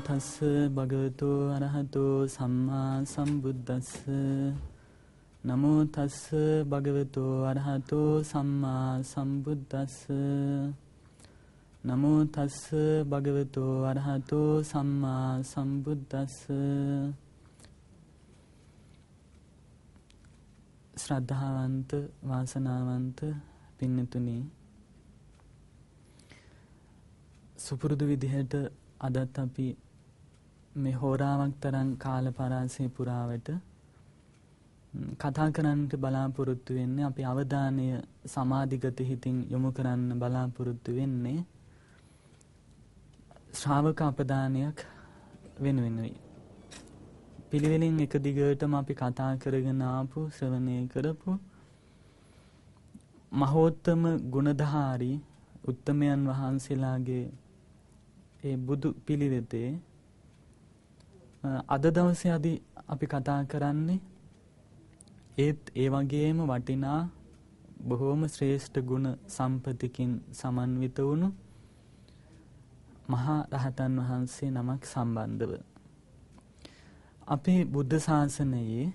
තස්ස භගවතු අරහතෝ සම්මා සම්බුද්දස්ස නමෝ තස්ස භගවතු අරහතෝ සම්මා සම්බුද්දස්ස නමෝ තස්ස භගවතු අරහතෝ සම්මා සම්බුද්දස්ස. ශ්‍රද්ධාවන්ත වාසනාවන්ත පින්නතුනි, සුපුරුදු විදිහට අදත් අපි මේ හෝරාවක් තරම් කාල පරාසය පුරාවට කතා කරන්නට බලාපොරොත්තු වෙන්නේ, අපි අවධානය සමාධිගත හිතින් යොමු කරන්න බලාපොරොත්තු වෙන්නේ ශ්‍රාවක අපදානයක් වෙනුවෙනුයි. පිළිවෙලින් එක දිගටම අපි කතා කරගෙන ආපු, ශ්‍රවණය කරපු මහෝත්තම ගුණධාරී උත්තමයන් වහන්සේලාගේ ඒ බුදු පිළිවෙතේ අද දවසේ අපි කතා කරන්නේ ඒත් ඒ වගේම වටිනා බොහෝම ශ්‍රේෂ්ඨ ගුණ සම්පතිකින් සමන්විත වුණු මහා රහතන් වහන්සේ නමක් සම්බන්ධව. අපේ බුද්ධ ශාසනයේ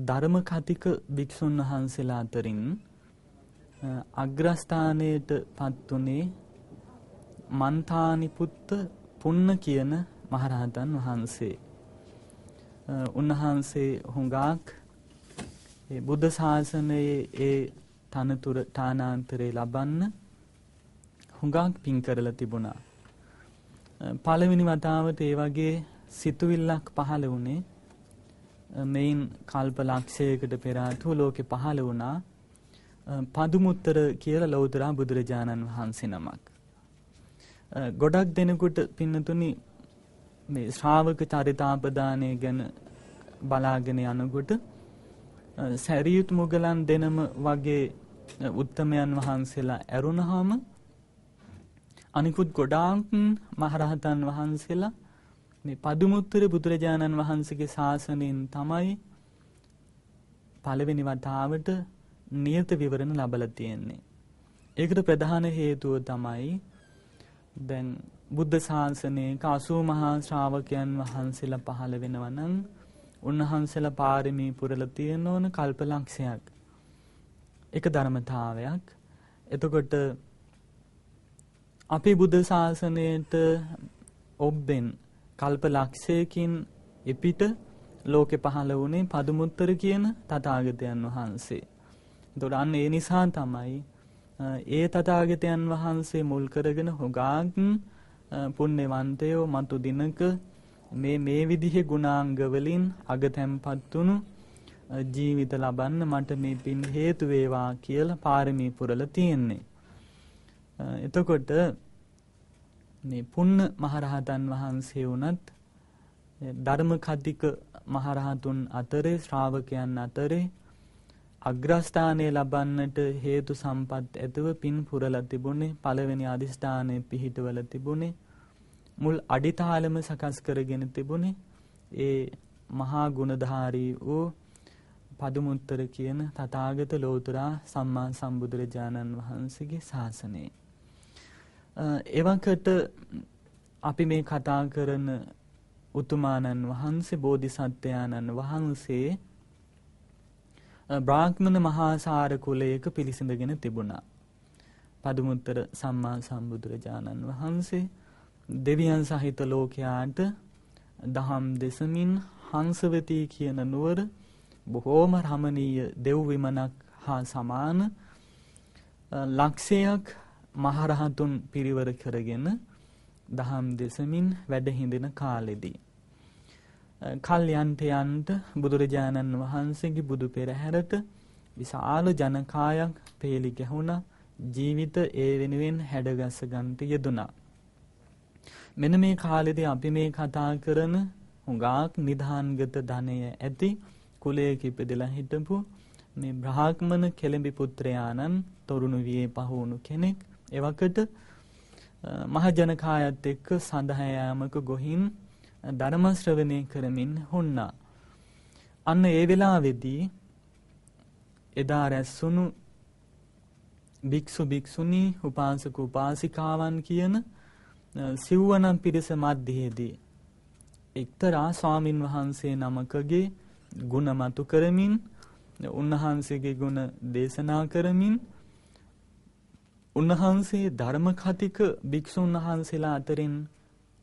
ධර්ම කතික භික්ෂුන් වහන්සේලා අතරින් අග්‍රස්ථානයට පත් වුණේ මන්තානිපුත්ත පුන්න කියන මහරහතන් වහන්සේ. උන්වහන්සේ හුඟක් බුද්ධ ශාසනයේ ඒ තනතුර තානාන්තරේ ලබන්න හුඟක් පින් කරලා තිබුණා. පළවෙනි වතාවට ඒ වගේ සිතුවිල්ලක් පහළ වුණේ මෙයින් කල්ප ලක්ෂයකට පෙර ආතු ලෝකේ පහළ වුණා පදුමුත්තර කියලා ලෞතර බුදුරජාණන් වහන්සේ නමක්. ගොඩක් දෙනෙකුට පින්නතුනි මේ ශ්‍රාවක චරිතාපදානය ගැන බලාගෙන යනකොට සැරියුත් මුගලන් දෙනම වගේ උත්තමයන් වහන්සේලා ඇරුණාම අනිකුත් ගොඩාක් මහරහතන් වහන්සේලා මේ පදුමුත්තර බුදුරජාණන් වහන්සේගේ ශාසනයෙන් තමයි පළවෙනි වතාවට නියත විවරණ ලැබලා තියෙන්නේ. ඒකට ප්‍රධාන හේතුව තමයි දැන් බුද්ධ ශාසනයේ 80 මහා ශ්‍රාවකයන් වහන්සේලා පහළ වෙනවා නම් උන්වහන්සේලා පාරමී පුරලා තියෙන ඕන කල්ප ලක්ෂයක්. ඒක ධර්මතාවයක්. එතකොට අපේ බුද්ධ ශාසනයට ඔබෙන් කල්ප ලක්ෂයකින් එපිට ලෝකෙ පහළ වුණේ පදුමුත්තර කියන තථාගතයන් වහන්සේ. එතකොට අන්න ඒ නිසා තමයි ඒ තථාගතයන් වහන්සේ මුල් කරගෙන හොගාක් පුණ්‍යවන්තයෝ මතු දිනක මේ විදිහේ ගුණාංග වලින් අගතැන්පත් වුණු ජීවිත ලබන්න මට මේ පින් හේතු වේවා කියලා පාරමී පුරලා තියෙන්නේ. එතකොට මේ පුන්න මහරහතන් වහන්සේ වුණත් ධර්ම කතික මහරහතුන් අතරේ ශ්‍රාවකයන් අතරේ අග්‍රස්ථානය ලබන්නට හේතු සම්පත් ඇතුව පින් පුරලා තිබුණේ, පළවෙනි අදිෂ්ඨානය පිහිටවල තිබුණේ, මුල් අඩිතාලම සකස් කරගෙන තිබුණේ ඒ මහා ගුණධාරී වූ පදුමුත්තර කියන තථාගත ලෝතර සම්මා සම්බුදුරජාණන් වහන්සේගේ ශාසනය. එවකට අපි මේ කතා කරන උතුමාණන් වහන්සේ, බෝධිසත්වයාණන් වහන්සේ බ්‍රාහ්මණ මහාසාර කුලයක පිළිසිඳගෙන තිබුණා. පදුමුත්තර සම්මා සම්බුදුරජාණන් වහන්සේ දෙවියන් සහිත ලෝකයාට දහම් දෙසමින් හංසවතී කියන නුවර බොහෝම රමණීය දෙව් විමනක් හා සමාන ලක්ෂයක් මහරහතුන් පිරිවර කරගෙන දහම් දෙසමින් වැඩ හිඳින කාලෙදී කල්යන්ට යන්ට බුදුරජාණන් වහන්සේගේ බුදු පෙරහැරට විශාල ජනකායක් පෙළි ගැහුණා. ජීවිත ඒ වෙනුවෙන් හැඩගස්ස ගන්නට යෙදුණා. මෙන්න මේ කාලෙදී අපි මේ කතා කරන හුඟක් නිධාන්ගත ධනය ඇති කුලයක ඉපදලා හිටපු මේ බ්‍රාහ්මණ කෙළඹි පුත්‍රයාණන් තරුණ වියේ පහවුණු කෙනෙක් එවකට මහ ජනකායත් එක්ක සඳහා යාමක ගොහින් ධර්ම ශ්‍රවණය කරමින් හුන්නා. අන්න ඒ වෙලාවේදී එදා රැස්වුණු භික්ෂු භික්ෂුණී උපාසක උපාසිකාවන් කියන සිව්වනම් පිරිස මැදදී එක්තරා ස්වාමින් වහන්සේ නමකගේ ගුණ මතු කරමින් උන්වහන්සේගේ ගුණ දේශනා කරමින් උන්වහන්සේ ධර්ම කතික භික්ෂුන් වහන්සේලා අතරින්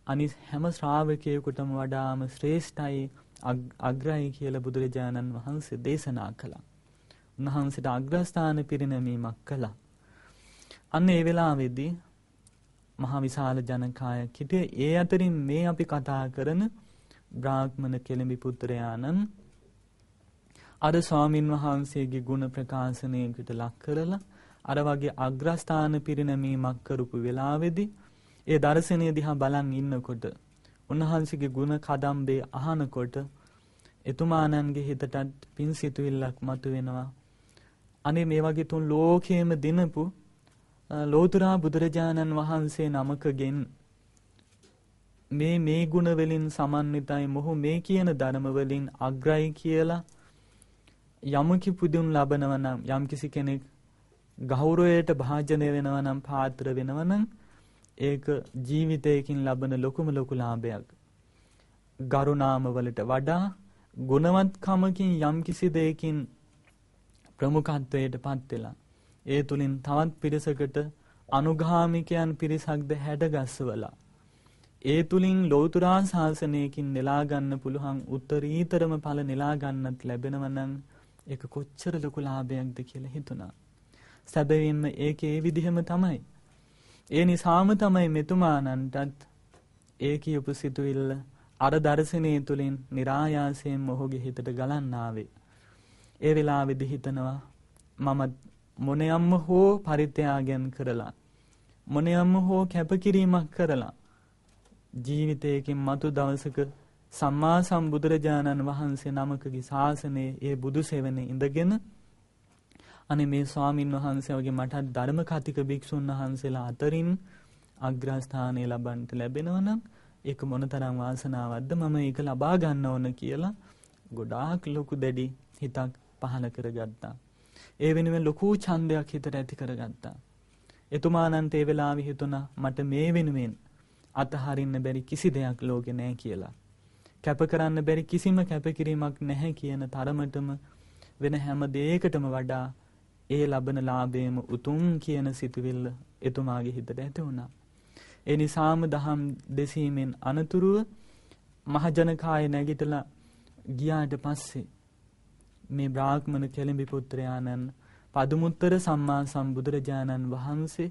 අනිත් හැම ශ්‍රාවකයෙකුටම වඩාම ශ්‍රේෂ්ඨයි අග්‍රයි කියලා බුදුරජාණන් වහන්සේ දේශනා කළා. උන්වහන්සේට අග්‍රස්ථාන පිරිනැමීමක් කළා. අන්න ඒ වෙලාවේදී මහා විශාල ජනකායක් හිටියේ. ඒ අතරින් මේ අපි කතා කරන බ්‍රාහ්මණ කෙළඹි පුත්‍රයාණන් අර ස්වාමින් වහන්සේගේ ගුණ ප්‍රකාශනයකට ලක් කරලා අර වගේ අග්‍රස්ථාන පිරිනැමීමක් කරපු වෙලාවේදී ඒ දර්ශනය දිහා බලන් ඉන්නකොට උන්වහන්සේගේ ගුණ කදම්බේ අහනකොට එතුමාණන්ගේ හිතටත් පින් සිතුවිල්ලක් මතුවෙනවා. අනේ මේ වගේ තුන් ලෝකයේම දිනපු ලෝතුරා බුදුරජාණන් වහන්සේ නමකගෙන් මේ ගුණ වලින් සමන්විතයි මොහු මේ කියන ධර්ම වලින් අග්‍රයි කියලා යමකි පුදුන් ලබනවා නම් යම්කිසි කෙනෙක් ගෞරවයට භාජනය වෙනවා නම් පාත්‍ර වෙනවා නම් ඒක ජීවිතයකින් ලබන ලොකුම ලොකු ලාභයක්. ගරුණාම වලට වඩා ගුණවත්කමකින් යම්කිසි දෙයකින් ප්‍රමුඛත්වයට පත් වෙලා ඒ තුලින් තවත් පිරිසකට අනුගාමිකයන් පිරිසක්ද හැඩගස්වලා ඒ තුලින් ලෞතුරා ශාසනයකින් නෙලා ගන්න පුළුවන් උත්තරීතරම ඵල නෙලා ගන්නත් ලැබෙනවා නම් ඒක කොච්චර ලොකු ලාභයක්ද කියලා හිතුණා. සැබවින්ම ඒකේ ඒ විදිහම තමයි. ඒ නිසාම තමයි මෙතුමාණන්ටත් ඒ කියපු සිතුවිල්ල අර දර්ශනය තුලින් નિરાයාසයෙන් මොහුගේ හිතට ගලන්න ආවේ. ඒ වෙලාවේදී හිතනවා මම මොනියම්ම හෝ පරිත්‍යාගයන් කරලා මොනියම්ම හෝ කැපකිරීමක් කරලා ජීවිතයකින් මතු දවසක සම්මා සම්බුදුරජාණන් වහන්සේ නමකගේ ශාසනයේ ඒ බුදු සෙවණේ ඉඳගෙන අනේ මේ ස්වාමින් වහන්සේ වගේ මටත් ධර්ම කතික භික්ෂුන් වහන්සේලා අතරින් අග්‍රස්ථානය ලබන්නට ලැබෙනවා නම් ඒක මොනතරම් වාසනාවක්ද මම ඒක ලබා ගන්න ඕන කියලා ගොඩාක් ලොකු දැඩි හිතක් පහළ කරගත්තා. ඒ වෙනුවෙන් ලොකු ඡන්දයක් හිතට ඇති කරගත්තා. එතුමාණන්ට ඒ වෙලාවේ හිතුණා මට මේ වෙනුවෙන් අතහරින්න බැරි කිසි දෙයක් ලෝකේ නැහැ කියලා. කැප කරන්න බැරි කිසිම කැපකිරීමක් නැහැ කියන තරමටම වෙන හැම දෙයකටම වඩා ඒ ලබන ලාභයම උතුම් කියන සිතුවිල්ල එතුමාගේ හිතට ඇති වුණා. ඒ නිසාම දහම් දෙසීමෙන් අනතුරුව මහජනකාය නැගිටලා ගියාට පස්සේ මේ බ්‍රාහ්මණ කෙළඹි පුත්‍රයාණන් පදුමුත්තර සම්මා සම්බුදුරජාණන් වහන්සේ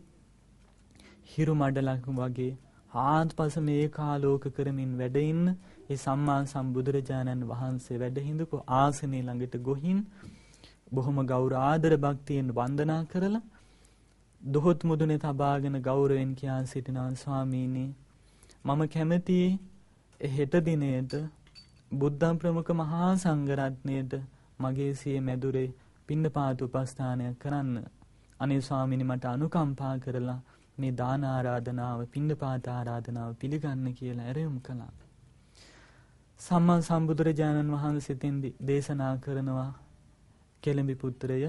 හිරු මඩලක් වගේ ආත්පස මේකාලෝක කරමින් වැඩ ඉන්න ඒ සම්මා සම්බුදුරජාණන් වහන්සේ වැඩ හිඳපු ආසනයේ ළඟට ගොහින් බොහොම ගෞරව ආදර භක්තියෙන් වන්දනා කරලා දොහොත් මුදුනේ තබාගෙන ගෞරවයෙන් කියා සිටිනවා ස්වාමීනි මම කැමැති හෙට දිනේට බුද්ධ ප්‍රමුඛ මහා සංඝරත්නයට මගේ සිය මැදුරේ පින්නපාත උපස්ථානයක් කරන්න. අනේ ස්වාමීනි මට අනුකම්පා කරලා මේ දාන ආරාධනාව පින්නපාත ආරාධනාව පිළිගන්න කියලා ඇරයුම් කළා. සම්මා සම්බුදුරජාණන් වහන්සේ තෙන්දී දේශනා කරනවා කෙළඹි පුත්‍රය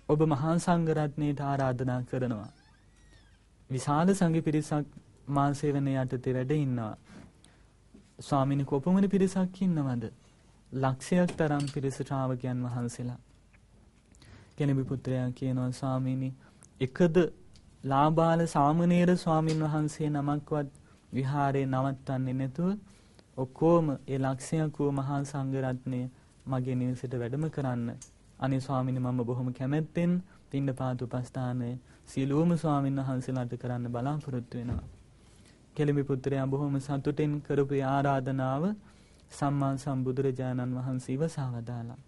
ඔබ මහා සංඝරත්නයට ආරාධනා කරනවා. විශාල සංඝ පිරිසක් මා සේවනයේ යටතේ වැඩ ඉන්නවා. ස්වාමීනි කොපමණ පිරිසක් ඉන්නවද? ලක්ෂයක් තරම් පිරිස ශ්‍රාවකයන් වහන්සේලා. කෙළඹි පුත්‍රයා කියනවා ස්වාමීනි එකද ලාබාල සාමණේර ස්වාමින් වහන්සේ නමක්වත් විහාරේ නවත්තන්නේ නැතුව ඔක්කොම ඒ ලක්ෂයක් වූ මහා සංඝරත්නය මගේ නිවසේට වැඩම කරන්න. අනේ ස්වාමීනි මම බොහොම කැමැත්තෙන් පින්නපාත උපස්ථානය සියලුම ස්වාමින් වහන්සේලාට කරන්න බලාපොරොත්තු වෙනවා. කෙළඹි පුත්‍රයා බොහොම සතුටින් කරපු ආරාධනාව සම්මා සම්බුදුරජාණන් වහන්සේ ඉවසා වදාළා.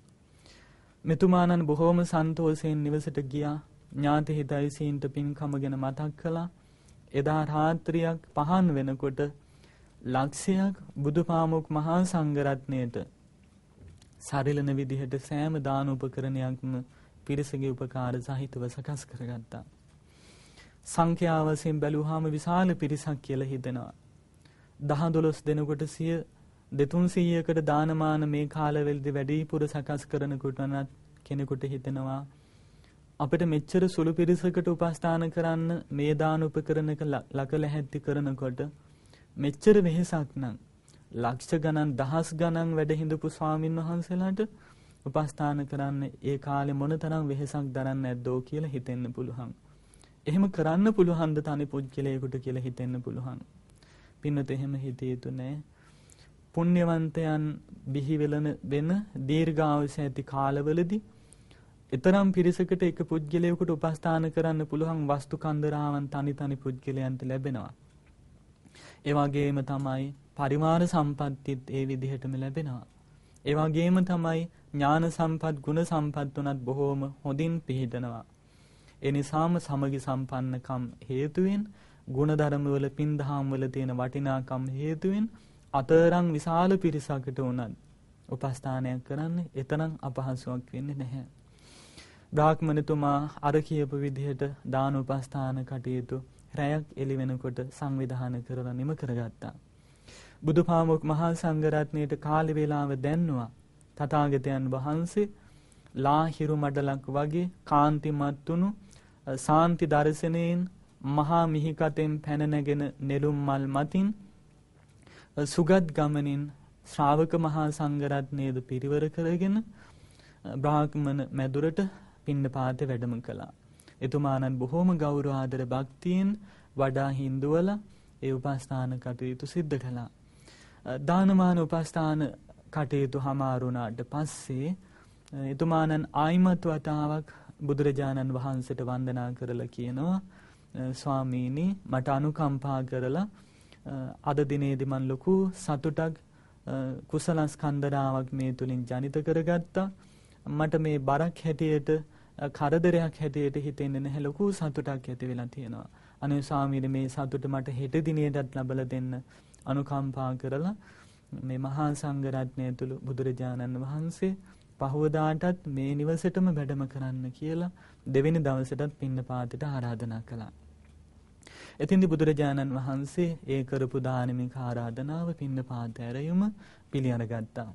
මෙතුමාණන් බොහොම සන්තෝෂයෙන් නිවසට ගියා. ඥාති හිතයිසීන්ට පින්කම ගැන මතක් කළා. එදා රාත්‍රියක් පහන් වෙනකොට ලක්ෂයක් බුදුපාමොක් මහා සංඝරත්නයට සරිලන විදිහට සෑම දාන උපකරණයක්ම පිරිසගේ උපකාර සහිතව සකස් කරගත්තා. සංඛ්‍යාව වශයෙන් බැලුවාම විශාල පිරිසක් කියලා හිතෙනවා. 10-12 දෙනෙකුට 200-300කට දානමාන මේ කාලවලදී වැඩිපුර සකස් කරනකොට කෙනෙකුට හිතෙනවා අපිට මෙච්චර සුළු පිරිසකට උපස්ථාන කරන්න මේ දාන උපකරණක ලකල හැත්ති කරනකොට මෙච්චර වෙහෙසක් නම් ලක්ෂ ගණන් දහස් ගණන් වැඩ හිඳපු ස්වාමින් වහන්සේලාට උපස්ථාන කරන්න ඒ කාලේ මොනතරම් වෙහෙසක් දරන්න ඇද්දෝ කියලා හිතෙන්න පුළුවන්. එහෙම කරන්න පුළුවන්ද තනි පුජ්‍යලයකට කියලා හිතෙන්න පුළුවන්. පින්නත එහෙම හිතේ යුතු නෑ. පුණ්‍යවන්තයන් බිහි වෙන දීර්ඝායුෂ ඇති කාලවලදී ඊතරම් පිරිසකට එක පුජ්‍යලයකට උපස්ථාන කරන්න පුළුවන් වස්තු කන්දරාවන් තනි පුජ්‍යලයන්ට ලැබෙනවා. ඒ වගේම තමයි පරිමාණ සම්පත්තිත් ඒ විදිහටම ලැබෙනවා. ඒ වගේම තමයි ඥාන සම්පත් ගුණ සම්පත් උනත් බොහෝම හොඳින් පිහිටනවා. ඒ නිසාම සමගි සම්පන්නකම් හේතුවෙන් ගුණධර්ම වල පින්දහම් වල තියෙන වටිනාකම් හේතුවෙන් අතරම් විශාල පිරිසකට උනත් උපස්ථානයක් කරන්න එතරම් අපහසුයක් වෙන්නේ නැහැ. බ්‍රාහ්මණතුමා අර කියපු විදිහට දාන උපස්ථාන කටයුතු රැයක් එළි වෙනකොට සංවිධානය කරලා නිම කරගත්තා. බුදුපාමොක් මහා සංඝරත්නයට කාලි වේලාව දැන්නුවා. තථාගතයන් වහන්සේ ලාහිරු මඩලක් වගේ කාන්තිමත් වුණු සාන්ති දර්ශනයෙන් මහා මිහිකතෙන් පැන නැගෙන නෙළුම් මල් මතින් සුගත් ගමනින් ශ්‍රාවක මහා සංඝරත්නයේද පිරිවර කරගෙන බ්‍රාහ්මණ මැදුරට පිණ්ඩපාතේ වැඩම කළා. එතුමාණන් බොහෝම ගෞරව ආදර භක්තියෙන් වඩා හිඳුවලා ඒ උපස්ථාන කටයුතු සිද්ධ කළා. දානමාන උපස්ථාන කටයුතු හමාරුණාට පස්සේ එතුමාණන් ආයිමත් වතාවක් බුදුරජාණන් වහන්සේට වන්දනා කරලා කියනවා, ස්වාමීනි මට අනුකම්පා කරලා අද දිනේදී මම ලොකු සතුටක් කුසල ස්කන්ධාවක් මේ තුලින් ජනිත කරගත්තා. මට මේ බරක් හැටියට කරදරයක් හැටියට හිතෙන්නේ නැහැ, ලොකු සතුටක් ඇති වෙලා තියෙනවා. අනේ ස්වාමීනි මේ සතුට මට හෙට දිනේටත් ලැබලා දෙන්න අනුකම්පා කරලා මේ මහා සංඝරත්නය තුල බුදුරජාණන් වහන්සේ පහවදාටත් මේ නිවසේටම වැඩම කරන්න කියලා දෙවෙනි දවසටත් පින්නපාතට ආරාධනා කළා. එතින්දී බුදුරජාණන් වහන්සේ ඒ කරපු දානමික ආරාධනාව පින්නපාත ඇරයුම පිළිඅරගත්තා.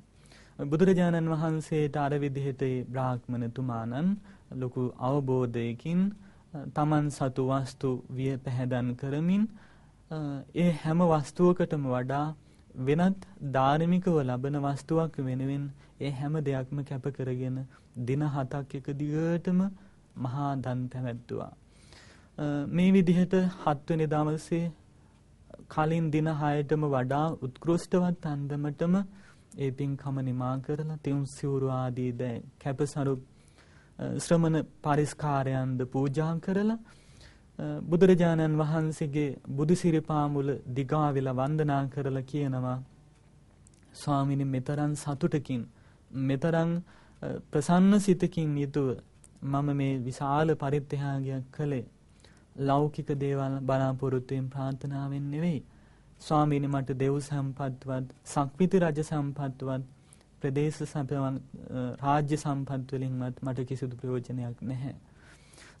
බුදුරජාණන් වහන්සේට අර විදිහට බ්‍රාහ්මණතුමාණන් ලොකු අවබෝධයකින් තමන් සතු වස්තු විය පැහැදන් කරමින් ඒ හැම වස්තුවකටම වඩා වෙනත් ධාර්මිකව ලබන වස්තුවක් වෙනුවෙන් ඒ හැම දෙයක්ම කැප කරගෙන දින 7ක් එක දිගටම මහා දන් පැවැත්තුවා. මේ විදිහට 7 වෙනි දවසේ කලින් දින 6ටම වඩා උත්කෘෂ්ඨවත් අන්දමටම ඒ පින්කම නිමා කරලා තියුම් සිවුරු ආදී ද කැපසරු ශ්‍රමණ පරිස්කාරයන්ද පූජා කරලා බුදුරජාණන් වහන්සේගේ බුදු සිරිපා මුල දිගා වෙලා වන්දනා කරලා කියනවා, ස්වාමීනි මෙතරම් සතුටකින් මෙතරම් ප්‍රසන්න සිතකින් යුතුව මම මේ විශාල පරිත්‍යාගයක් කළේ ලෞකික දේවල් බලාපොරොත්තුෙන් ප්‍රාර්ථනාවෙන් නෙවෙයි. ස්වාමීනි මට දෙව් සම්පත්වත් සක්විති රජ සම්පත්වත් ප්‍රදේශ සම්පවන් රාජ්‍ය සම්පත් වලින්වත් මට කිසිදු ප්‍රයෝජනයක් නැහැ.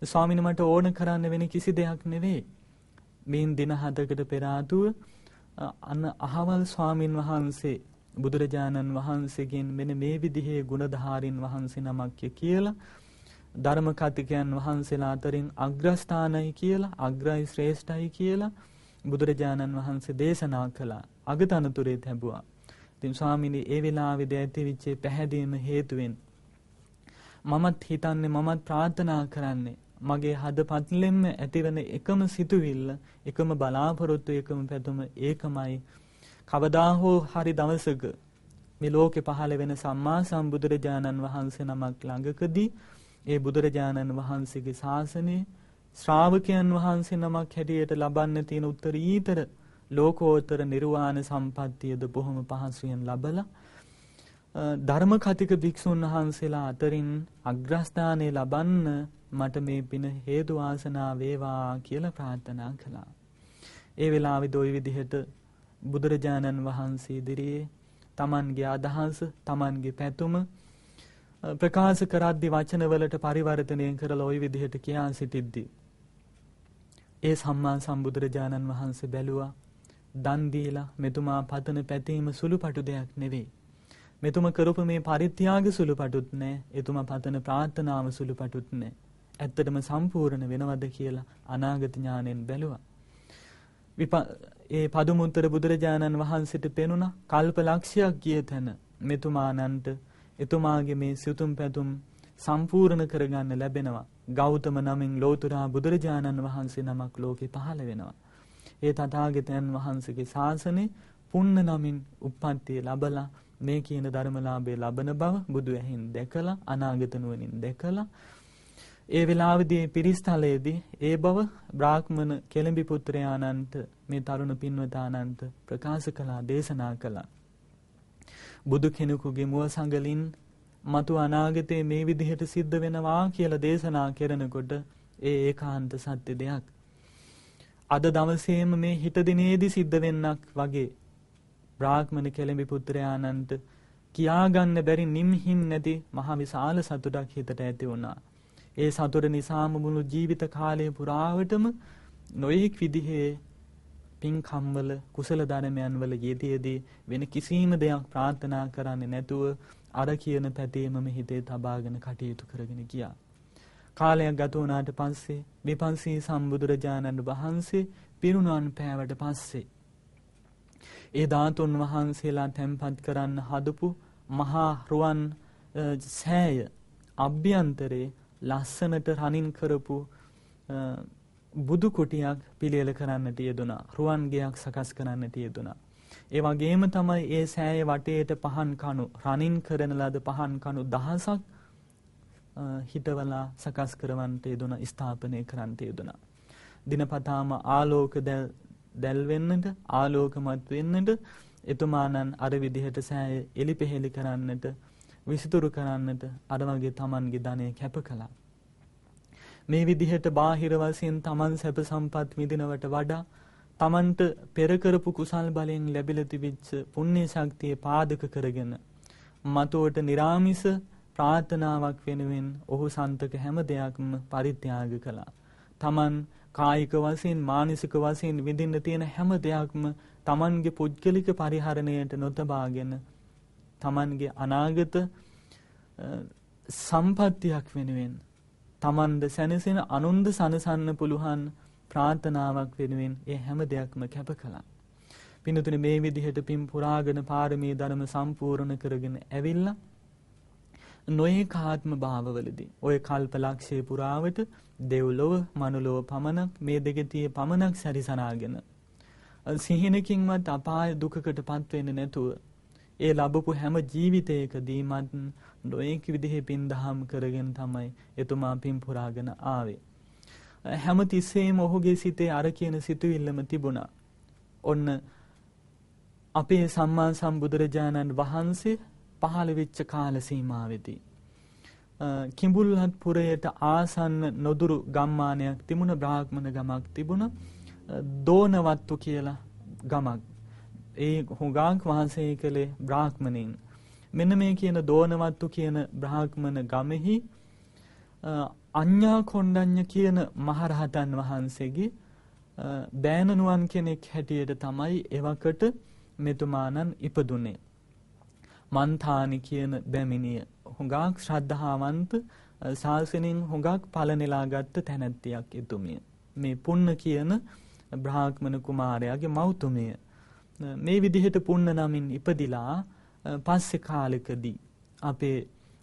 ස්වාමීනි මට ඕන කරන්න වෙන කිසි දෙයක් නෙවෙයි. මේන් දින 7කට පෙර ආතුව අහවල් ස්වාමින් වහන්සේ බුදුරජාණන් වහන්සේගෙන් මෙන්න මේ විදිහේ ගුණධාරින් වහන්සේ නමක් කියලා ධර්ම කතිකයන් වහන්සේලා අතරින් අග්‍රස්ථානයි කියලා අග්‍රයි ශ්‍රේෂ්ඨයි කියලා බුදුරජාණන් වහන්සේ දේශනා කළා. අගතනතුරේ තැබුවා. ඉතින් ස්වාමීනි ඒ වෙලාවේදී ඇතිවිච්ච පැහැදීම හේතුවෙන් මමත් හිතන්නේ මමත් ප්‍රාර්ථනා කරන්නේ මගේ හදපත්ලෙම ඇතිවන එකම සිතුවිල්ල එකම බලාපොරොත්තු එකම පැතුම ඒකමයි, කවදා හෝ හරි දවසක මේ ලෝකේ පහළ වෙන සම්මා සම්බුදුරජාණන් වහන්සේ නමක් ළඟකදී ඒ බුදුරජාණන් වහන්සේගේ ශාසනයේ ශ්‍රාවකයන් වහන්සේ නමක් හැටියට ලබන්න තියෙන උත්තරීතර ලෝකෝත්තර නිර්වාණ සම්පත්තියද බොහොම පහසුවෙන් ලබලා ධර්ම කතික භික්ෂුන් වහන්සේලා අතරින් අග්‍රස්ථානය ලබන්න මට මේ පින හේතු වාසනා වේවා කියලා ප්‍රාර්ථනා කළා. ඒ වෙලාවේදී ওই විදිහට බුදුරජාණන් වහන්සේ ඉදිරියේ තමන්ගේ අදහස තමන්ගේ පැතුම ප්‍රකාශ කරද්දී වචනවලට පරිවර්තනය කරලා ওই විදිහට කියා සිටිද්දී ඒ සම්මා සම්බුදුරජාණන් වහන්සේ බැලුවා දන් දීලා මෙතුමා පතන පැතීම සුළුපටු දෙයක් නෙවෙයි. මෙතුම කරපු මේ පරිත්‍යාග සුළුපටුත් නෑ. එතුමා පතන ප්‍රාර්ථනාව සුළුපටුත් නෑ. ඇත්තටම සම්පූර්ණ වෙනවද කියලා අනාගත ඥාණයෙන් බැලුවා. ඒ පදුමුත්තර බුදුරජාණන් වහන්සේට පෙනුණා කල්ප ලක්ෂයක් ගිය තැන මෙතුමානන්ට එතුමාගේ මේ සිතුම් පැතුම් සම්පූර්ණ කරගන්න ලැබෙනවා. ගෞතම නමින් ලෝතුරා බුදුරජාණන් වහන්සේ නමක් ලෝකේ පහළ වෙනවා. ඒ තථාගතයන් වහන්සේගේ ශාසනේ පුන්න නමින් උප්පත්තිය ලැබලා මේ කියන ධර්මලාභය ලබන බව බුදු ඇහින් දැකලා අනාගත නුවණින් දැකලා ඒ වෙලාවේදී පිරිස්තලයේදී ඒ බව බ්‍රාහ්මණ කෙළඹි පුත්‍රයාණන්ට මේ තරුණ පින්වතාණන්ට ප්‍රකාශ කළා දේශනා කළා. බුදු කෙනෙකුගේ මුව සංගලින් මතු අනාගතයේ මේ විදිහට සිද්ධ වෙනවා කියලා දේශනා කරනකොට ඒ ඒකාන්ත සත්‍ය දෙයක්. අද දවසේම මේ හිට දිනේදී සිද්ධ වෙන්නක් වගේ බ්‍රාහ්මණ කෙළඹි පුත්‍රයාණන්ට කියාගන්න බැරි නිම්හිම් නැති මහ විශාල සතුටක් හිතට ඇති වුණා. ඒ සතුට නිසාම මුළු ජීවිත කාලය පුරාවටම නොයෙක් විදිහේ පින්කම්වල කුසල ධර්මයන් වල යෙදීදී වෙන කිසිම දෙයක් ප්‍රාර්ථනා කරන්නේ නැතුව අර කියන පැතේමම හිතේ තබාගෙන කටයුතු කරගෙන ගියා. කාලයක් ගත වුණාට පස්සේ විපස්සී සම්බුදුරජාණන් වහන්සේ පිරුණුවන් පෑවට පස්සේ ඒ ධාතුන් වහන්සේලා තැන්පත් කරන්න හදපු මහා රුවන් සෑය අභ්‍යන්තරේ ලස්සනට රනින් කරපු බුදු කුටියක් පිළියෙල කරන්නට යෙදුණා. රුවන් ගෙයක් සකස් කරන්නට යෙදුණා. ඒ වගේම තමයි ඒ සෑය වටේට පහන් කණු රනින් කරන ලද පහන් කණු දහසක් හිටවලා සකස් කරවන්නට යෙදුණා, ස්ථාපනය කරන්නට යෙදුණා. දිනපතාම ආලෝක දැල් වෙන්නට, ආලෝකමත් වෙන්නට එතුමානන් අර විදිහට සෑය එලිපෙහෙලි කරන්නට, විසිතුරු කරන්නට අර වගේ Tamanගේ ධනය කැප කළා. මේ විදිහට බාහිර වශයෙන් Taman සැප සම්පත් විඳිනවට වඩා Tamanට පෙර කරපු කුසල් බලයෙන් ලැබිලා තිබිච්ච පුණ්‍ය ශක්තිය පාදක කරගෙන මතුවට निराமிස ප්‍රාර්ථනාවක් වෙනුවෙන් ඔහු සන්තක හැම දෙයක්ම පරිත්‍යාග කළා. Taman කායික වශයෙන් මානසික වශයෙන් විඳින්න තියෙන හැම දෙයක්ම Tamanගේ පුද්ගලික පරිහරණයට නොතබාගෙන Tamanගේ අනාගත සම්පත්තියක් වෙනුවෙන් Tamanද සැනසෙන අනුන්ද සනසන්න පුළුවන් ප්‍රාර්ථනාවක් වෙනුවෙන් ඒ හැම දෙයක්ම කැප කළා. පින්තුනේ මේ විදිහට පින් පුරාගෙන පාරමී ධර්ම සම්පූර්ණ කරගෙන ඇවිල්ලා නොයෙක් ආත්ම භාවවලදී ඔය කල්පලක්ෂය පුරාවට දෙව්ලොව මනුලොව පමණක් මේ දෙකේ පමණක් සැරිසනාගෙන සිහිනකින්වත් අපාය දුකකටපත් වෙන්නේ නැතුව ඒ ලැබපු හැම ජීවිතයකදීමත් නොයෙක් විදිහේ පින් දහම් කරගෙන තමයි එතුමා පින් පුරාගෙන ආවේ. හැම තිස්සෙම ඔහුගේ සිතේ අර කියන සිතුවිල්ලම තිබුණා. ඔන්න අපේ සම්මා සම්බුදුරජාණන් වහන්සේ පහළ වෙච්ච කාල සීමාවෙදී කිඹුල්වත් පුරයට ආසන්න නොදුරු ගම්මානයක් තිබුණ, බ්‍රාහ්මණ ගමක් තිබුණ, දෝනවත්තු කියලා ගමක්. ඒ හුඟක් වහන්සේ කළේ බ්‍රාහ්මණයින්. මෙන්න මේ කියන දෝනවත්තු කියන බ්‍රාහ්මණ ගමෙහි අඤ්ඤා කොණ්ඩඤ්ඤ කියන මහරහතන් වහන්සේගේ බෑනනුවන් කෙනෙක් හැටියට තමයි එවකට මෙතුමාණන් ඉපදුනේ. මන්තානි කියන බැමිණිය හුඟක් ශ්‍රද්ධාවන්ත, ශාසනයෙන් හුඟක් ඵල නෙලා ගත්ත තැනැත්තියක් එතුමිය. මේ පුන්න කියන බ්‍රාහ්මණ කුමාරයාගේ මව්තුමිය. මේ විදිහට පුන්න නමින් ඉපදිලා පස්සේ කාලෙකදී අපේ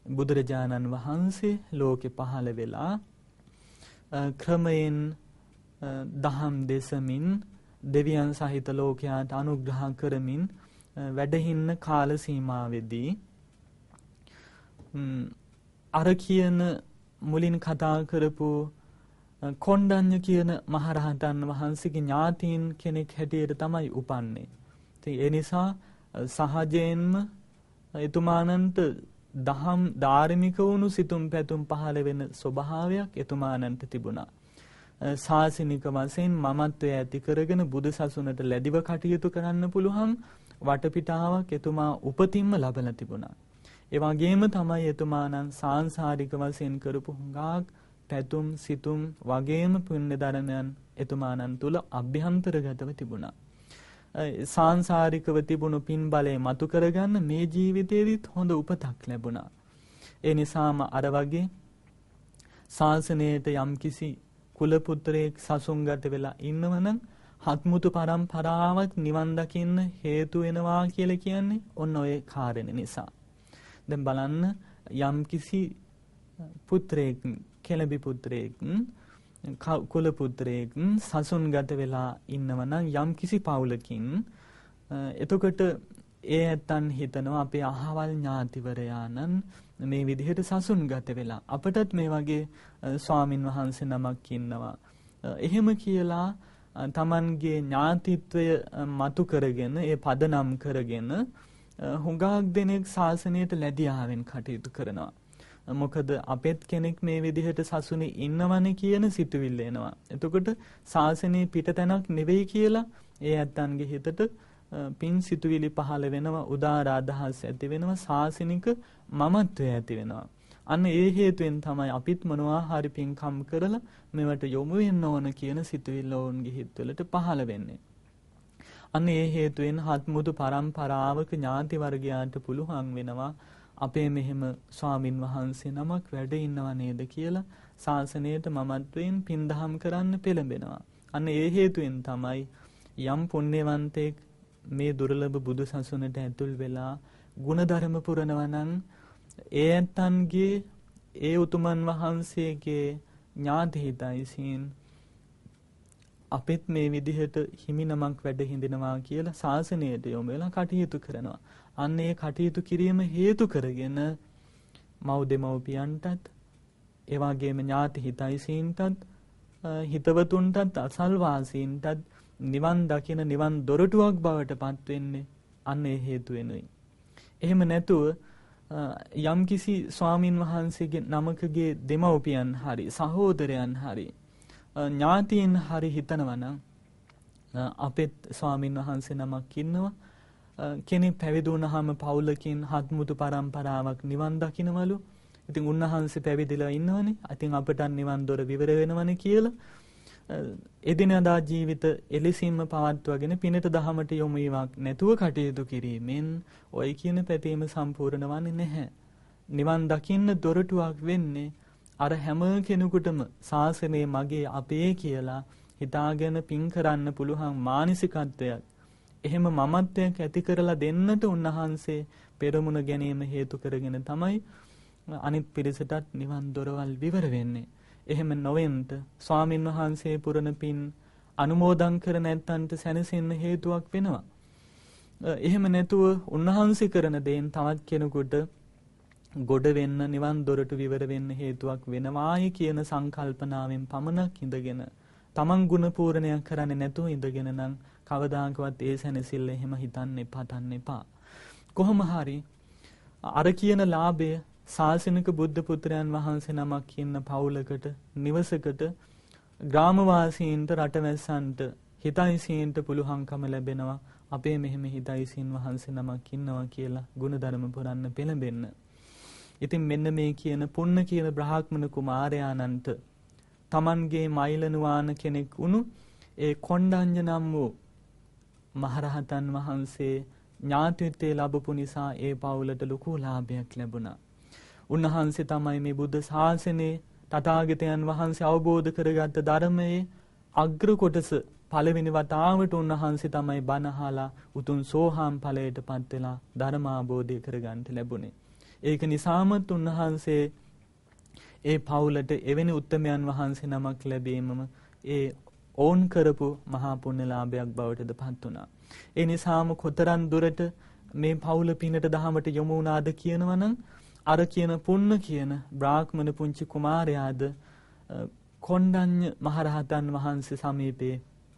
බුදුරජාණන් වහන්සේ ලෝකෙ පහළ වෙලා ක්‍රමයෙන් දහම් දෙසමින් දෙවියන් සහිත ලෝකයාට අනුග්‍රහ කරමින් වැඩහින්න කාල සීමාවෙදී අර කියන මුලින් කතා කරපු කොණ්ඩඤ්ඤ කියන මහරහතන් වහන්සේගේ ඥාතීන් කෙනෙක් හැටියට තමයි උපන්නේ. ඒ නිසා සහජයෙන්ම එතුමානන්ට දහම් ධාර්මික වුණු සිතුම් පැතුම් පහළ වෙන ස්වභාවයක් එතුමානන්ට තිබුණා. ශාසනික වශයෙන් මමත්වයේ ඇති කරගෙන බුදු සසුනට ලැබිව කටයුතු කරන්න පුළුවන් වටපිටාවක් එතුමා උපතින්ම ලබලා තිබුණා. ඒ වගේම තමයි එතුමානම් සාංශාරික වශයෙන් කරපු හුඟක් පැතුම් සිතුම් වගේම පුණ්‍ය ධර්මයන් එතුමානම් තුල අභ්‍යන්තරගතව තිබුණා. සාංශාරිකව තිබුණු පින් බලය මතු කරගන්න මේ ජීවිතේදීත් හොඳ උපතක් ලැබුණා. ඒ නිසාම අර වගේ ශාසනයට යම්කිසි කුල පුත්‍රයෙක් සසුන්ගත වෙලා ඉන්නවනම් හත්මුතු පරම්පරාවක් නිවන් දකින්න හේතු වෙනවා කියලා කියන්නේ ඔන්න ඔය කාරණේ නිසා. දැන් බලන්න යම්කිසි පුත්‍රයෙක් කෙළඹි පුත්‍රයෙක් කුල පුත්‍රයෙක් සසුන්ගත වෙලා ඉන්නවනම් යම්කිසි පවුලකින් එතකොට ඒ ඇත්තන් හිතනවා අපේ අහවල් ඥාතිවරයාණන් මේ විදිහට සසුන්ගත වෙලා අපටත් මේ වගේ ස්වාමින් වහන්සේ නමක් ඉන්නවා. එහෙම කියලා තමන්ගේ ඥාතිත්වය මතු කරගෙන ඒ පදනම් කරගෙන හුඟක් දෙනෙක් ශාසනයට ලැබියාවෙන් කටයුතු කරනවා. මොකද අපෙත් කෙනෙක් මේ විදිහට සසුනේ ඉන්නවනේ කියන සිතුවිල්ල එනවා. එතකොට ශාසනයේ පිටතැනක් නෙවෙයි කියලා ඒ ඇත්තන්ගේ හිතට පින් සිතුවිලි පහළ වෙනවා, උදාර අදහස් ඇති වෙනවා, ශාසනික මමත්වය ඇති වෙනවා. අන්න ඒ හේතුවෙන් තමයි අපිත් මොනවා හරි පින්කම් කරලා මෙවට යොමු වෙන්න ඕන කියන සිතුවිල්ල ඕන්ගේ හිතවලට පහළ වෙන්නේ. අන්න ඒ හේතුවෙන් හත්මුතු පරම්පරාවක ඥාති වර්ගයාට පුළුවන් වෙනවා අපේ මෙහෙම ස්වාමින් වහන්සේ නමක් වැඩ ඉන්නවා නේද කියලා ශාසනයට මමත්වයෙන් පින්දහම් කරන්න පෙළඹෙනවා. අන්න ඒ හේතුවෙන් තමයි යම් පුණ්‍යවන්තයෙක් මේ දුර්ලභ බුදු සසුනට ඇතුල් වෙලා ගුණධර්ම පුරනවා නම් ඒ ඇත්තන්ගේ ඒ උතුමන් වහන්සේගේ ඥාති හිතයිසින් අපිත් මේ විදිහට හිමිනමක් වැඩ හිඳිනවා කියලා ශාසනයට යොමු වෙලා කටයුතු කරනවා. අන්න ඒ කටයුතු කිරීම හේතු කරගෙන මව් දෙමව්පියන්ටත් ඒ වගේම ඥාති හිතයිසින්ටත් හිතවතුන්ටත් අසල්වාසීන්ටත් නිවන් දකින නිවන් දොරටුවක් බවට පත් වෙන්නේ අන්න ඒ හේතු වෙනුයි. එහෙම නැතුව යම්කිසි ස්වාමින් වහන්සේගේ නමකගේ දෙමව්පියන් හරි සහෝදරයන් හරි ඥාතීන් හරි හිතනවා නම් අපෙත් ස්වාමින් වහන්සේ නමක් ඉන්නවා කෙනෙක් පැවිදි වුණාම පවුලකින් හත්මුතු පරම්පරාවක් නිවන් දකින්නවලු. ඉතින් උන්වහන්සේ පැවිදිලා ඉන්නවනේ. ඉතින් අපට නිවන් දොර විවර වෙනවනේ කියලා එදිනදා ජීවිත එලෙසින්ම පවත්වාගෙන පිනට දහමට යොමු වීමක් නැතුව කටයුතු කිරීමෙන් ඔය කියන පැතීම සම්පූර්ණ වන්නේ නැහැ. නිවන් දකින්න දොරටුවක් වෙන්නේ අර හැම කෙනෙකුටම ශාසනයේ මගේ අපේ කියලා හිතාගෙන පින් කරන්න පුළුවන් මානසිකත්වයක්. එහෙම මමත්වයක් ඇති කරලා දෙන්නට උන්වහන්සේ පෙරමුණ ගැනීම හේතු කරගෙන තමයි අනිත් පිරිසටත් නිවන් දොරවල් විවර වෙන්නේ. එහෙම නොවෙන්න ස්වාමින් වහන්සේ පුරන පින් අනුමෝදන් කර නැත්තන්ට සැනසෙන්න හේතුවක් වෙනවා. එහෙම නැතුව උන්වහන්සේ කරන දේෙන් තවත් කෙනෙකුට ගොඩ වෙන්න නිවන් දොරටු විවර වෙන්න හේතුවක් වෙනවායි කියන සංකල්පනාවෙන් පමණක් ඉඳගෙන තමන් ගුණ පූර්ණයක් කරන්නේ නැතුව ඉඳගෙන නම් කවදාකවත් ඒ සැනසෙල්ල එහෙම හිතන්න එපා. කොහොම හරි අර කියන ලාභය ශාසනික බුද්ධ පුත්‍රයන් වහන්සේ නමක් ඉන්න පවුලකට නිවසකට ග්‍රාමවාසීන්ට රටවැස්සන්ට හිතයිසීන්ට පුළුවන්කම ලැබෙනවා අපේ මෙහෙම හිතයිසීන් වහන්සේ නමක් ඉන්නවා කියලා ගුණධර්ම පුරන්න පෙළඹෙන්න. ඉතින් මෙන්න මේ කියන පුන්න කියන බ්‍රාහ්මණ කුමාරයාණන්ට තමන්ගේ මයිලනුවාන කෙනෙක් වුණු ඒ කොණ්ඩඤ්ඤ නම් වූ මහරහතන් වහන්සේ ඥාතිත්වයේ ලැබපු නිසා ඒ පවුලට ලොකු ලාභයක් ලැබුණා. උන්වහන්සේ තමයි මේ බුද්ධ ශාසනයේ තථාගතයන් වහන්සේ අවබෝධ කරගත්ත ධර්මයේ අග්‍ර කොටස පළවෙනි වතාවට උන්වහන්සේ තමයි බණ අහලා උතුම් සෝහාන් ඵලයටපත් වෙලා ධර්ම අවබෝධය කරගන්න ලැබුණේ. ඒක නිසාමත් උන්වහන්සේ ඒ පවුලට එවැනි උත්තමයන් වහන්සේ නමක් ලැබීමම ඒ ඕන් කරපු මහා පුණ්‍යලාභයක් බවටද පත් වුණා. ඒ නිසාම කොතරම් දුරට මේ පවුල පිනට දහමට යොමු වුණාද කියනවනම් අර කියන පුන්න කියන බ්‍රාහ්මණ පුංචි කුමාරයාද කොණ්ඩඤ්ඤ මහරහතන් වහන්සේ සමීපේ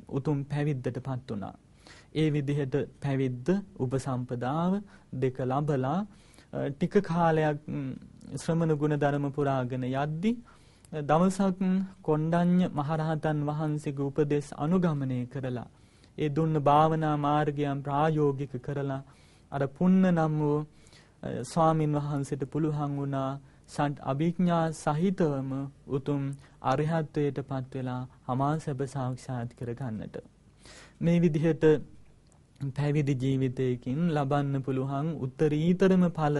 උතුම් පැවිද්දටපත් වුණා. ඒ විදිහට පැවිද්ද උපසම්පදාව දෙක ලබලා ටික කාලයක් ශ්‍රමණ ගුණ ධර්ම පුරාගෙන යද්දි දවසක් කොණ්ඩඤ්ඤ මහරහතන් වහන්සේගේ උපදෙස් අනුගමනය කරලා ඒ දුන්න භාවනා මාර්ගයන් ප්‍රායෝගික කරලා අර පුන්න නම් වූ ස්වාමින් වහන්සේට පුළුවන් වුණා සත් අභිඥා සහිතවම උතුම් අරිහත්ත්වයට පත් වෙලා හමාසබ සාක්ෂාත් කර ගන්නට. මේ විදිහට පැවිදි ජීවිතයකින් ලබන්න පුළුවන් උත්තරීතරම ඵල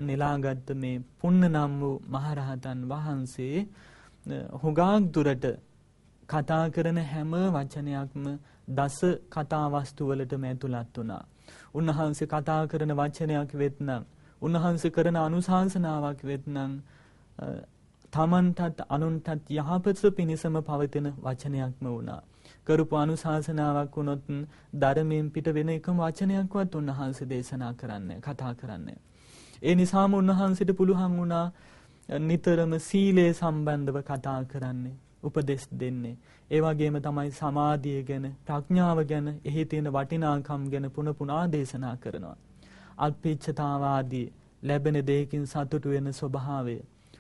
නෙලාගත් මේ පුන්න නම් වූ මහරහතන් වහන්සේ හුඟක් දුරට කතා කරන හැම වචනයක්ම දස කතා වස්තු වලටම ඇතුළත් වුණා. උන්වහන්සේ කතා කරන වචනයක් වෙත්නම්, උන්වහන්සේ කරන අනුශාසනාවක් වෙත්නම් තමන්ටත් අනුන්ටත් යහපත පිණිසම පවතින වචනයක්ම වුණා. කරපු අනුශාසනාවක් වුණොත් ධර්මයෙන් පිට වෙන එකම වචනයක්වත් උන්වහන්සේ දේශනා කරන්නේ, කතා කරන්නේ. ඒ නිසාම උන්වහන්සේට පුළුවන් වුණා නිතරම සීලය සම්බන්ධව කතා කරන්නේ, උපදෙස් දෙන්නේ. ඒ වගේම තමයි සමාධිය ගැන, ප්‍රඥාව ගැන, එහි තියෙන වටිනාකම් ගැන පුන පුනා දේශනා කරනවා. අල්පීච්ඡතාවාදී ලැබෙන දෙයකින් සතුටු වෙන ස්වභාවය,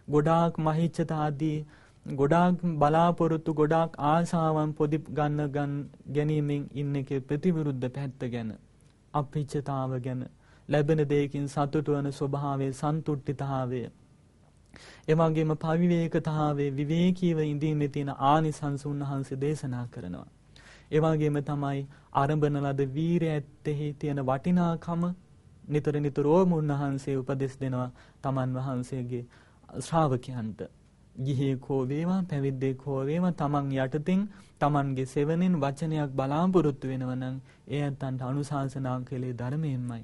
ගොඩාක් මහිච්ඡතාදී ගොඩාක් බලාපොරොත්තු, ගොඩාක් ආශාවන් පොදි ගැනීමෙන් ඉන්න එකේ ප්‍රතිවිරුද්ධ පැත්ත ගැන, අපීච්ඡතාව ගැන, ලැබෙන දෙයකින් සතුටු වන ස්වභාවය, සන්තුට්ඨිතාවය, එවැගේම පවිවේකතාවයේ විවේකීව ඉඳීමේ තියෙන ආනිසංස උන්වහන්සේ දේශනා කරනවා. එවැගේම තමයි ආරම්භන ලද වීරයැත්තේ තියෙන වටිනාකම නිතර නිතරම උන්වහන්සේ උපදෙස් දෙනවා තමන් වහන්සේගේ ශ්‍රාවකයන්ට. ගිහියෙක් හෝ වේවා, පැවිද්දෙක් හෝ වේවා, තමන් යටතින් තමන්ගේ සෙවණින් වචනයක් බලාපොරොත්තු වෙනවා නම් ඒ අතන්ට අනුශාසනා කළේ ධර්මයෙන්මයි.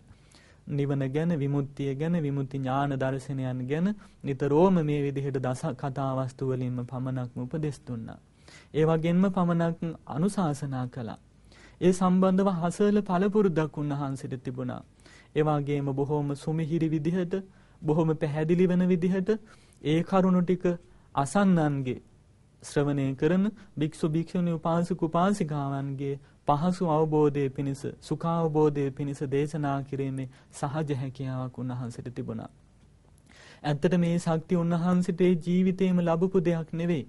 නිවන ගැන, විමුක්තිය ගැන, විමුක්ති ඥාන දර්ශනයන් ගැන නිතරම මේ විදිහට දස කතා වස්තු වලින්ම පමණක්ම උපදෙස් දුන්නා. ඒ වගේම පමණක් අනුශාසනා කළා. ඒ සම්බන්ධව හසල පළපුරුද්දක් උන්වහන්සේට තිබුණා. ඒ වගේම බොහොම සුමිහිරි විදිහට, බොහොම පැහැදිලි වෙන විදිහට ඒ කරුණු ටික අසන්නන්ගේ ශ්‍රවණය කරන භික්ෂු භික්ෂුණී උපාසක උපාසිකාවන්ගේ පහසු අවබෝධයේ පිණිස, සුඛාවබෝධයේ පිණිස දේශනා කිරීමේ සහජ හැකියාවක් උන්වහන්සේට තිබුණා. ඇත්තට මේ ශක්තිය උන්වහන්සේට ජීවිතේම ලැබපු දෙයක් නෙවෙයි.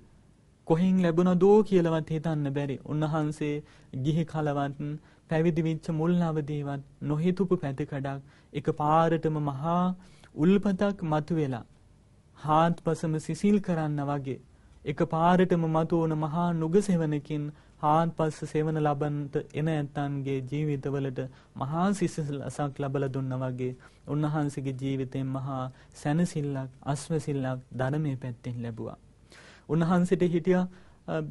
කොහෙන් ලැබුණදෝ කියලාවත් හිතන්න බැරි. උන්වහන්සේ ගිහි කලවත්, පැවිදි වෙච්ච මුල් අවදීවත් නොහිතුපු පැතිකඩක් එකපාරටම මහා උල්පතක් මතුවෙලා හාත්පසම සිසිල් කරන්න වගේ එකපාරටම මතුවන මහා නුගසෙවණකින් හාත්පස සෙවණ ලබන්නට එන ඇත්තන්ගේ ජීවිතවලට මහා සිසිලසක් ලැබලා දුන්නා වගේ උන්වහන්සේගේ ජීවිතයෙන් මහා සැනසෙල්ලක්, අස්වැසිල්ලක් ධර්මයේ පැත්තෙන් ලැබුවා. උන්වහන්සේට හිටියා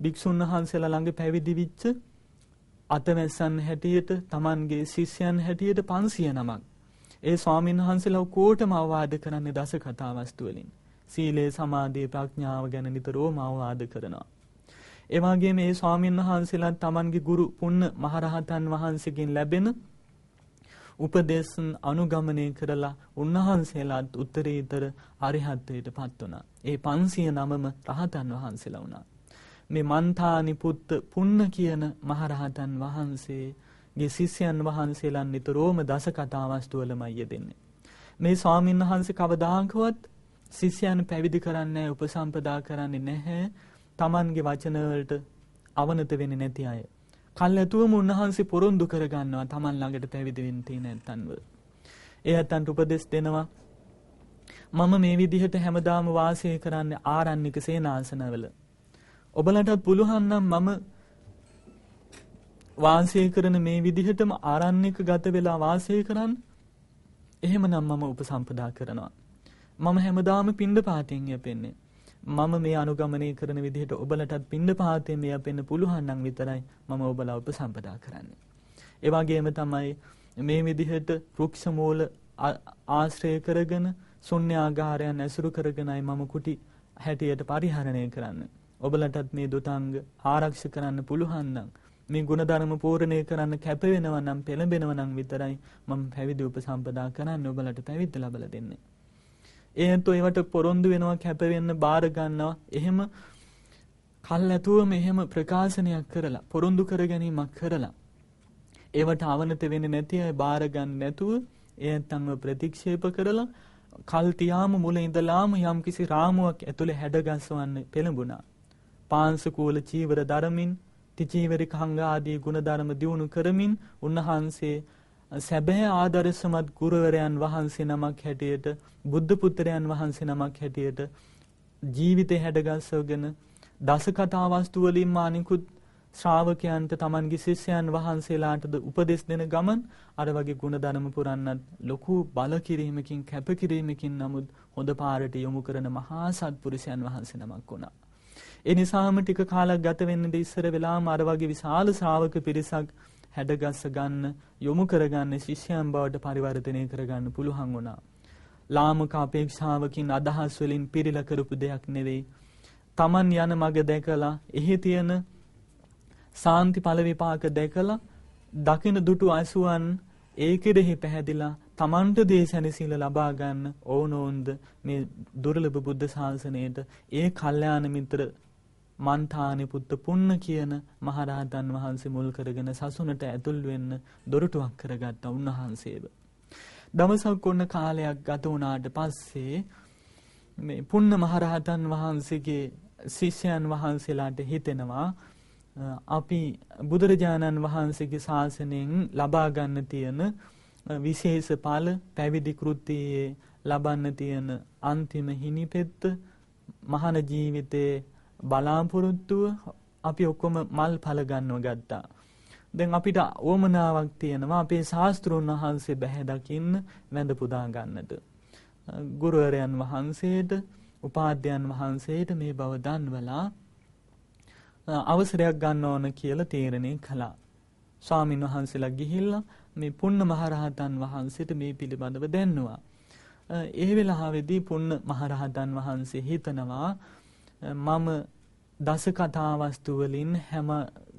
භික්ෂුන් වහන්සේලා ළඟ පැවිදි වෙච්ච අතවැස්සන් හැටියට, Tamanගේ ශිෂ්‍යයන් හැටියට 500 නමක්. ඒ ස්වාමීන් වහන්සේලා කෝටම අවවාද කරන්නේ දස කතා වස්තු වලින්. සීලය, සමාධිය, ප්‍රඥාව ගැන නිතරම අවවාද කරනවා. ඒ වගේම මේ ස්වාමීන් වහන්සේලා Tamanගේ ගුරු පුන්න මහරහතන් වහන්සේගෙන් ලැබෙන උපදේශ අනුගමනය කරලා උන්වහන්සේලාත් උත්තරීතර අරිහත්ත්වයට පත් වුණා. ඒ 500 නමම රහතන් වහන්සේලා වුණා. මේ මන්තානි පුත්ත පුන්න කියන මහරහතන් වහන්සේගේ ශිෂ්‍යයන් වහන්සේලා නිතරම දස කතා වස්තු වලමයි යෙදෙන්නේ. මේ ස්වාමීන් වහන්සේ කවදාකවත් ශිෂ්‍යයන් පැවිදි කරන්නේ නැහැ, උපසම්පදා කරන්නේ නැහැ. Tamanගේ වචන වලට අවනත වෙන්නේ නැති අය. කල්ැතුවම උන්වහන්සේ පොරොන්දු කරගන්නවා Taman ළඟට පැවිදි වෙන්න තියෙන නැත්තන්ව. ඒ ඇත්තන්ට උපදෙස් දෙනවා. මම මේ විදිහට හැමදාම වාසය කරන්නේ ආරණ්‍යක සේනාසනවල. ඔබලටත් පුළුවන් නම් මම වාසය කරන මේ විදිහටම ආරණ්‍යක ගත වෙලා වාසය කරන්න. එහෙමනම් මම උපසම්පදා කරනවා. මම හැමදාම පිණ්ඩපාතයෙන් යැපෙන්නේ. මම මේ අනුගමනය කරන විදිහට ඔබලටත් පිණ්ඩපාතයෙන් යැපෙන්න පුළුවන් නම් විතරයි මම ඔබලා උපසම්පදා කරන්නේ. ඒ වගේම තමයි මේ විදිහට වෘක්ෂ මූල ආශ්‍රය කරගෙන ශුන්‍යාගාරයන් ඇසුරු කරගෙනයි මම කුටි හැටියට පරිහරණය කරන්නේ. ඔබලටත් මේ දුතාංග ආරක්ෂා කරන්න පුළුවන් නම්, මේ ගුණධර්ම පූර්ණේ කරන්න කැප වෙනවා නම්, පෙළඹෙනවා නම් විතරයි මම පැවිදි උපසම්පදා කරන්නේ, ඔබලට පැවිද්ද ලබලා දෙන්නේ. ඒත් ඒවට පොරොන්දු වෙනවා, කැප වෙන්න බාර ගන්නවා. එහෙම කල්ැතුවම එහෙම ප්‍රකාශනයක් කරලා, පොරොන්දු කර ගැනීමක් කරලා ඒවට අවනත වෙන්නේ නැති අය බාර ගන්න නැතුව ඒත්තන්ව ප්‍රතික්ෂේප කරලා කල් තියාම මුල ඉඳලාම යම්කිසි රාමුවක් ඇතුලේ හැඩගස්වන්න පෙළඹුණා. පාංශකූල චීවර ධර්මින්, තිචීවරික හංග ආදී ගුණධර්ම දියුණු කරමින් උන්වහන්සේ සැබෑ ආදර්ශමත් ගුරුවරයන් වහන්සේ නමක් හැටියට, බුද්ධ පුත්‍රයන් වහන්සේ නමක් හැටියට ජීවිතේ හැඩගස්වගෙන දස කතා වස්තු වලින්ම අනිකුත් ශ්‍රාවකයන්ට, Tamanගේ ශිෂ්‍යයන් වහන්සේලාටද උපදෙස් දෙන ගමන් අර වගේ ගුණධර්ම පුරන්නත් ලොකු බල කිරීමකින්, කැප කිරීමකින් නමුත් හොඳ පාරට යොමු කරන මහා සත්පුරුෂයන් වහන්සේ නමක් වුණා. ඒ නිසාම ටික කාලයක් ගත වෙන්න ඉස්සර වෙලාම අර වගේ විශාල ශ්‍රාවක පිරිසක් හැඩගස්ස ගන්න, යොමු කරගන්න, ශිෂ්‍යයන් බවට පරිවර්තනය කරගන්න පුළුවන් වුණා. ලාමක අපේක්ෂාවකින් අදහස් වලින් පිරීලා කරපු දෙයක් නෙවෙයි. Taman යන මඟ දැකලා, එහි තියෙන සාන්ති ඵල විපාක දැකලා, දකින දුටු අසුවන් ඒ කෙරෙහි පැහැදිලා තමන්ට දේශනසිල ලබා ගන්න ඕනෝන්ද මේ දුර්ලභ බුද්ධ ශාසනයට ඒ කල්යාණ මිත්‍ර මන්තානි පුත්ත පුන්න කියන මහරහතන් වහන්සේ මුල් කරගෙන සසුනට ඇතුල් වෙන්න දොරටුවක් කරගත්ත උන්වහන්සේව. දවසක් ඔන්න කාලයක් ගත වුණාට පස්සේ මේ පුන්න මහරහතන් වහන්සේගේ ශිෂ්‍යයන් වහන්සේලාට හිතෙනවා අපි බුදුරජාණන් වහන්සේගේ ශාසනයෙන් ලබා ගන්න තියෙන විශේෂ ඵල පැවිදි කෘත්‍යයේ ලබන්න තියෙන අන්තිම හිණිපෙත්ත මහාන ජීවිතේ බලාපොරොත්තුව අපි ඔක්කොම මල් ඵල ගන්නව ගත්තා. දැන් අපිට ඕමනාවක් තියෙනවා අපේ ශාස්ත්‍රඥ වහන්සේ බැහැ දකින්න වැඳ පුදා ගන්නට. ගුරුවරයන් වහන්සේට, උපාධ්‍යයන් වහන්සේට මේ බව දන්වලා අවසරයක් ගන්න ඕන කියලා තීරණය කළා. ස්වාමින් වහන්සේලා ගිහිල්ලා මේ පුන්න මහරහතන් වහන්සේට මේ පිළිබඳව දැන්නුවා. ඒ වෙලාවේදී පුන්න මහරහතන් වහන්සේ හිතනවා මම දස කතා වස්තු වලින් හැම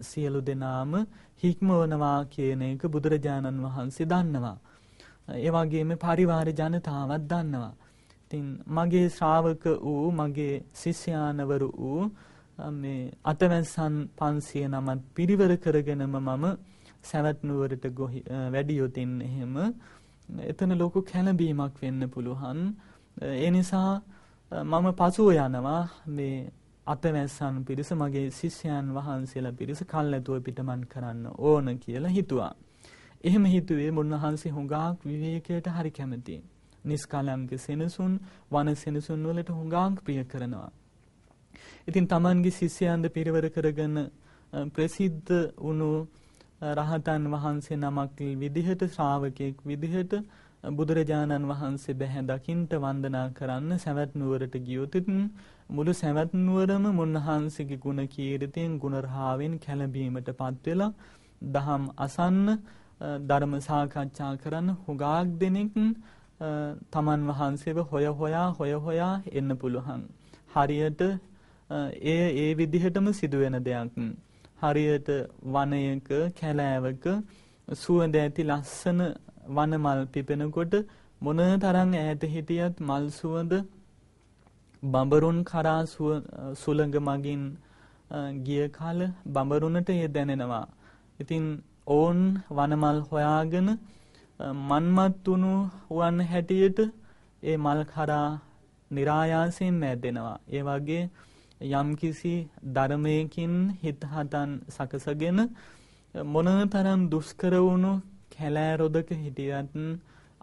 සියලු දෙනාම හික්මවනවා කියන එක බුදුරජාණන් වහන්සේ දන්නවා. ඒ වගේම පරිවාර ජනතාවක් දන්නවා. ඉතින් මගේ ශ්‍රාවක වූ මගේ ශිෂ්‍යානවරු වූ මේ අතවැස්සන් 500 නමක් පිරිවර කරගෙනම මම සවැත් නුවරට වැඩියොත් එහෙම එතන ලොකු කැළඹීමක් වෙන්න පුළුවන්. ඒ නිසා මම පසුව යනවා මේ අතවැස්සන් පිරිස මගේ ශිෂ්‍යයන් වහන්සේලා පිරිස කල්ැතුව පිටමන් කරන්න ඕන කියලා හිතුවා. එහෙම හිතුවේ මුන්වහන්සේ හුඟක් විවේකයට හරි කැමතියි. නිස්කලංක සෙනසුන්, වන සෙනසුන් වලට හුඟක් ප්‍රිය කරනවා. ඉතින් තමන්ගේ ශිෂ්‍යයන්ද පිරිවර කරගෙන ප්‍රසිද්ධ වුණු රහතන් වහන්සේ නමක් විදිහට, ශ්‍රාවකෙක් විදිහට බුදුරජාණන් වහන්සේ බැහැ දකින්ට වන්දනා කරන්න සවැත් නුවරට ගියොත් මුළු සවැත් නුවරම මුන්වහන්සේගේ ගුණ කීර්තියෙන්, ගුණ රාවෙන් කැළඹීමටපත් වෙලා දහම් අසන්න, ධර්ම සාකච්ඡා කරන්න හුඟක් දෙනෙක් තමන් වහන්සේව හොයා එන්න පුළුවන්. හරියට ඒ විදිහටම සිදුවෙන දෙයක්. හරියට වනයක, කැලෑවක සුවඳ ඇති ලස්සන වනමල් පිපෙනකොට මොන තරම් ඈත හිටියත් මල් සුවඳ බඹරුන් කරා සුළඟ මගින් ගිය කල බඹරුනට ඒ දැනෙනවා. ඉතින් ඕන් වනමල් හොයාගෙන මන්මත් වුණු වන් හැටියට ඒ මල් කරා નિરાයාසයෙන් මැදෙනවා. ඒ වගේ යම්කිසි ධර්මයකින් හිත හදන් සකසගෙන මොනතරම් දුෂ්කර වුණු කැලෑ රොදක හිටියත්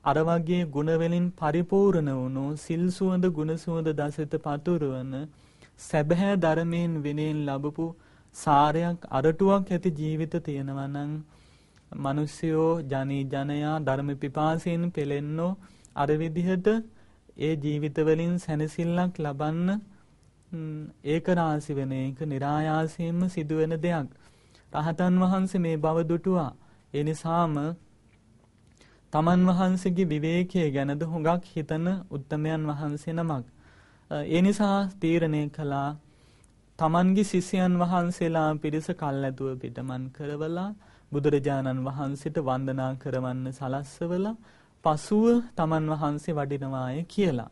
අර වගේ ගුණ වලින් පරිපූර්ණ වුණු සිල් සුවඳ, ගුණ සුවඳ දසිත පතුරවන සැබෑ ධර්මයෙන් විනයෙන් ලැබපු සාරයක් අරටුවක් ඇති ජීවිත තියෙනවා නම් මිනිස්යෝ ජනයා ධර්ම පිපාසයෙන් පෙළෙන්නෝ අර විදිහට ඒ ජීවිත වලින් සැනසෙල්ලක් ලබන්න ඒක රාශි වෙන එක નિરાයාසයෙන්ම සිදුවෙන දෙයක්. රහතන් වහන්සේ මේ බව දුටුවා. ඒ නිසාම තමන් වහන්සේගේ විවේකයේ ගැනද හුඟක් හිතන උත්තමයන් වහන්සේ නමක්. ඒ නිසා තීරණය කළා තමන්ගේ ශිෂ්‍යයන් වහන්සේලා පිරිස කල්ැතුව පිටමන් කරවලා බුදුරජාණන් වහන්සේට වන්දනා කරවන්න සලස්සවලා පසුව තමන් වහන්සේ වඩිනවාය කියලා.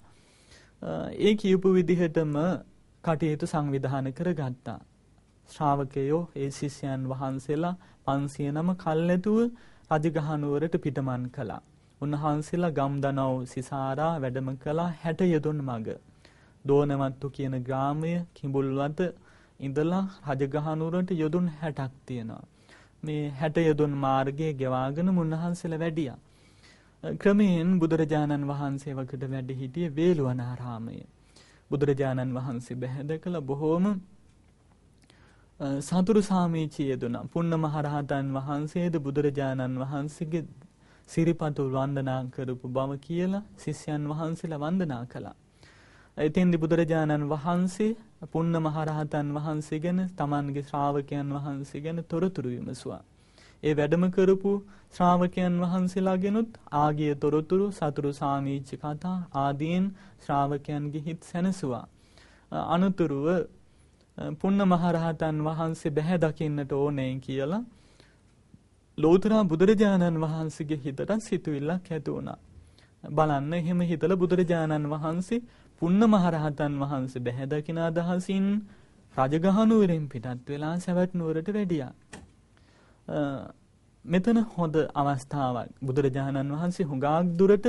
ඒ කියපු විදිහටම කටයුතු සංවිධානය කරගත්තා. ශ්‍රාවකයෝ ඒ ශිෂ්‍යයන් වහන්සේලා 500 නම කල්ැතුව රජගහ නුවරට පිටමන් කළා. උන්වහන්සේලා ගම්දනව් සිසාරා වැඩම කළා 60 යොදුන් මඟ. දෝනවත්තු කියන ග්‍රාමය කිඹුල්වත ඉඳලා රජගහ නුවරට යොදුන් 60ක් තියෙනවා. මේ 60 යොදුන් මාර්ගයේ ගෙවාගෙන උන්වහන්සේලා වැඩියා. ක්‍රමයෙන් බුදුරජාණන් වහන්සේ වකට වැඩ හිටියේ වේළුවනාරාමයේ. බුදුරජාණන් වහන්සේ බැහැදකලා බොහෝම සතුරු සාමීචිය යෙදුණා. පුන්න මහරහතන් වහන්සේද බුදුරජාණන් වහන්සේගේ සිරිපතුල් වන්දනා කරපු බව කියලා ශිෂ්‍යයන් වහන්සේලා වන්දනා කළා. එතෙන්දී බුදුරජාණන් වහන්සේ පුන්න මහරහතන් වහන්සේ ගැන තමන්ගේ ශ්‍රාවකයන් වහන්සේ ගැන තොරතුරු විමසුවා. ඒ වැඩම කරපු ශ්‍රාවකයන් වහන්සේලාගෙනුත් ආගිය තොරතුරු සතුරු සාමීච්ච කතා ආදීන් ශ්‍රාවකයන්ගේ හිත් සැනසුවා. අනුතුරුව පුන්න මහරහතන් වහන්සේ බැහැ දකින්නට ඕනේ කියලා ලෝතර බුදුරජාණන් වහන්සේගේ හිතට සිතුවිල්ලක් ඇති වුණා. බලන්න එහෙම හිතලා බුදුරජාණන් වහන්සේ පුන්න මහරහතන් වහන්සේ බැහැ දකින අදහසින් රජගහ නුවරින් පිටත් වෙලා සවැත් නුවරට වැඩියා. මෙතන හොඳ අවස්ථාවක්. බුදුරජාණන් වහන්සේ හුඟක් දුරට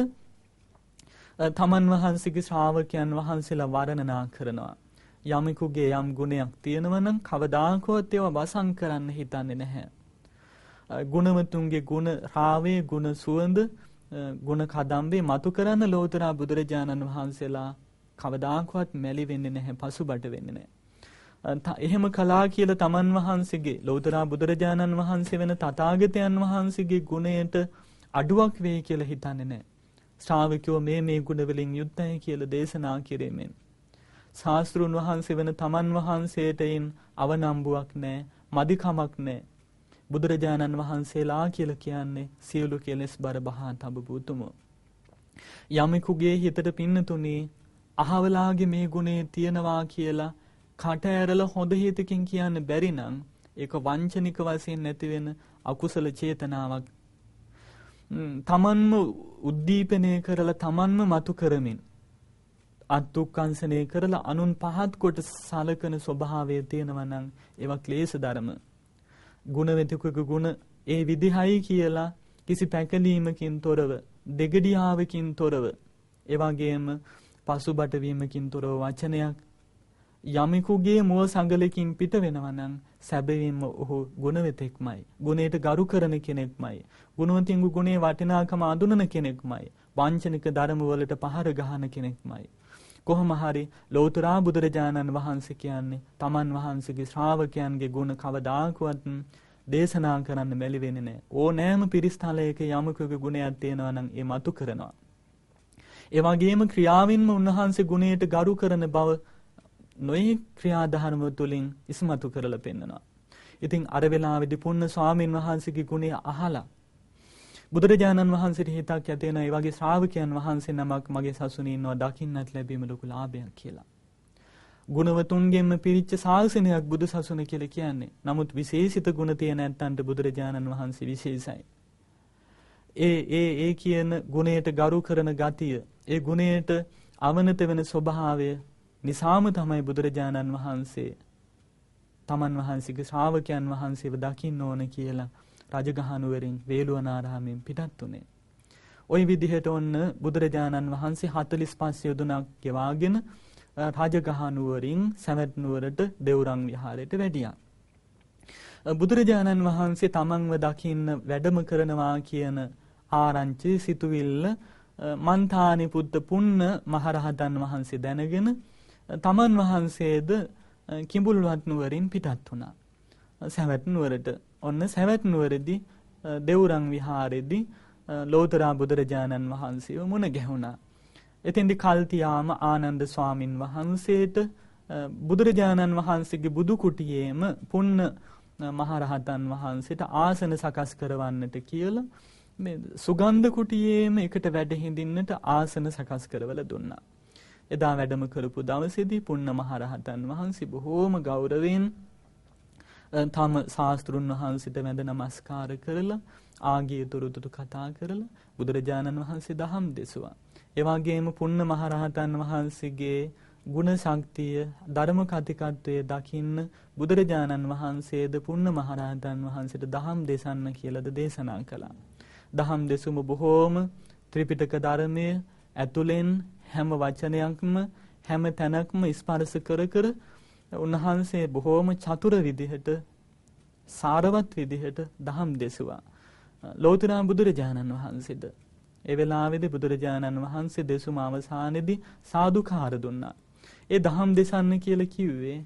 තමන් වහන්සේගේ ශ්‍රාවකයන් වහන්සේලා වර්ණනා කරනවා. යමෙකුගේ යම් ගුණයක් තියෙනවා නම් කවදාකවත් ඒවා වසන් කරන්න හිතන්නේ නැහැ. ගුණවතුන්ගේ ගුණ රාවේ ගුණ සුවඳ ගුණ කදම්බේ මතු කරන්න ලෝතර බුදුරජාණන් වහන්සේලා කවදාකවත් මැලි වෙන්නේ නැහැ, පසුබට වෙන්නේ නැහැ. එහෙම කලා කියලා තමන් වහන්සේගේ ලෝතර බුදුරජාණන් වහන්සේ වෙන තථාගතයන් වහන්සේගේ ගුණයට අඩුවක් වෙයි කියලා හිතන්නේ නැහැ. ශ්‍රාවකයෝ මේ ගුණ වලින් යුක්තයි කියලා දේශනා කිරීමෙන් ශාස්ත්‍රුන් වහන්සේ වෙන තමන් වහන්සේටයින් අවනම්බුවක් නැහැ, මදිකමක් නැහැ. බුදුරජාණන් වහන්සේලා කියලා කියන්නේ සියලු කෙලෙස් බර බහා තබපු උතුමෝ. යමෙකුගේ හිතට පින්නතුණි අහවලාගේ මේ ගුණේ තියනවා කියලා කට ඇරලා හොඳ හිතකින් කියන්න බැරි නම් ඒක වංචනික වශයෙන් නැති වෙන අකුසල චේතනාවක්. තමන්ම උද්දීපනය කරලා තමන්ම මතු කරමින් අත්ුක්කංශනය කරලා අනුන් පහත් කොට සලකන ස්වභාවය තියෙනවා නම් ඒවා ක්ලේශ ධර්ම. ගුණවතෙකුගේ ගුණ ඒ විදිහයි කියලා කිසි පැකලීමකින් තොරව, දෙගඩියාවකින් තොරව, ඒ වගේම පසුබට වීමකින් තොරව වචනයක් යමෙකුගේ මුව සංගලකින් පිට වෙනවා නම් සැබවින්ම ඔහු ගුණවතෙක්මයි. ගුණයට ගරු කරන කෙනෙක්මයි. ගුණවතින්ගේ ගුණේ වටිනාකම අඳුනන කෙනෙක්මයි. වංචනික ධර්ම වලට පහර ගහන කෙනෙක්මයි. කොහොම හරි ලෝතර බුදුරජාණන් වහන්සේ කියන්නේ තමන් වහන්සේගේ ශ්‍රාවකයන්ගේ ගුණ කවදාකවත් දේශනා කරන්න බැලි වෙන්නේ නැහැ. ඕනෑම පිරිස්තලයක යමෙකුගේ ගුණයක් තියෙනවා නම් ඒ මතු කරනවා. ඒ වගේම ක්‍රියාවින්ම උන්වහන්සේ ගුණයට ගරු කරන බව නොයේ ක්‍රියාධර්ම තුලින් ඉස්මතු කරලා පෙන්නනවා. ඉතින් අර වෙලාවේදී පුන්න ස්වාමීන් වහන්සේගේ ගුණය අහලා බුදුරජාණන් වහන්සේට හිතක් ඇති වෙන ඒ වගේ ශ්‍රාවකයන් වහන්සේ නමක් මගේ සසුනේ ඉන්නවා දකින්නත් ලැබීම ලොකු ලාභයක් කියලා. ගුණවතුන්ගෙන්ම පිරිච්ච ශාසනයක් බුදු සසුන කියලා කියන්නේ. නමුත් විශේෂිත ගුණ තියෙන නැත්තන්ට බුදුරජාණන් වහන්සේ විශේෂයි. ඒ කියන ගුණයට ගරු කරන ගතිය, ඒ ගුණයට අවනත වෙන ස්වභාවය නිසාම තමයි බුදුරජාණන් වහන්සේ තමන් වහන්සේගේ ශ්‍රාවකයන් වහන්සේව දකින්න ඕන කියලා රජගහ නුවරින් වේළුවනාරාමයෙන් පිටත් උනේ. ওই විදිහට ඔන්න බුදුරජාණන් වහන්සේ 45 යොදුනක් ගෙවාගෙන රජගහ නුවරින් සවැත් නුවරට දෙවුරන් විහාරයට වැඩියා. බුදුරජාණන් වහන්සේ තමන්ව දකින්න වැඩම කරනවා කියන ආරංචි සිතුවිල්ල මන්තානි පුත්ත පුන්න මහරහතන් වහන්සේ දැනගෙන තමන් වහන්සේද කිඹුල්වත් නුවරින් පිටත් වුණා. සවැත් නුවරට. ඔන්න සවැත් නුවරදී දෙවුරන් විහාරෙදී ලෝතර බුදුරජාණන් වහන්සේව මුණ ගැහුණා. එතෙන්දී කල්තියාම ආනන්ද ස්වාමින් වහන්සේට බුදුරජාණන් වහන්සේගේ බුදු කුටියේම පුන්න මහරහතන් වහන්සේට ආසන සකස් කරවන්නට කියලා මේ සුගන්ධ කුටියේම එකට වැඩ හිඳින්නට ආසන සකස් කරවලා දුන්නා. එදා වැඩම කරපු දවසේදී පුන්න මහරහතන් වහන්සේ බොහෝම ගෞරවයෙන් තම ශාස්ත්‍රුන් වහන්සේට වැඳ නමස්කාර කරලා ආගිය තොරතුරු කතා කරලා බුදුරජාණන් වහන්සේ දහම් දෙසුවා. ඒ වගේම පුන්න මහරහතන් වහන්සේගේ ගුණ ශක්තිය ධර්ම කතිකත්වයේ දකින්න බුදුරජාණන් වහන්සේද පුන්න මහරහතන් වහන්සේට දහම් දෙසන්න කියලාද දේශනා කළා. දහම් දෙසුම බොහෝම ත්‍රිපිටක ධර්මයේ ඇතුලෙන් හැම වචනයක්ම හැම තැනක්ම ස්පර්ශ කර උන්වහන්සේ බොහෝම චතුර විදිහට සාරවත් විදිහට දහම් දෙසුවා. ලෝතර බුදුරජාණන් වහන්සේද ඒ වෙලාවේදී බුදුරජාණන් වහන්සේ දෙසුම අවසානයේදී සාදුකාර දුන්නා. ඒ දහම් දෙසන්න කියලා කිව්වේ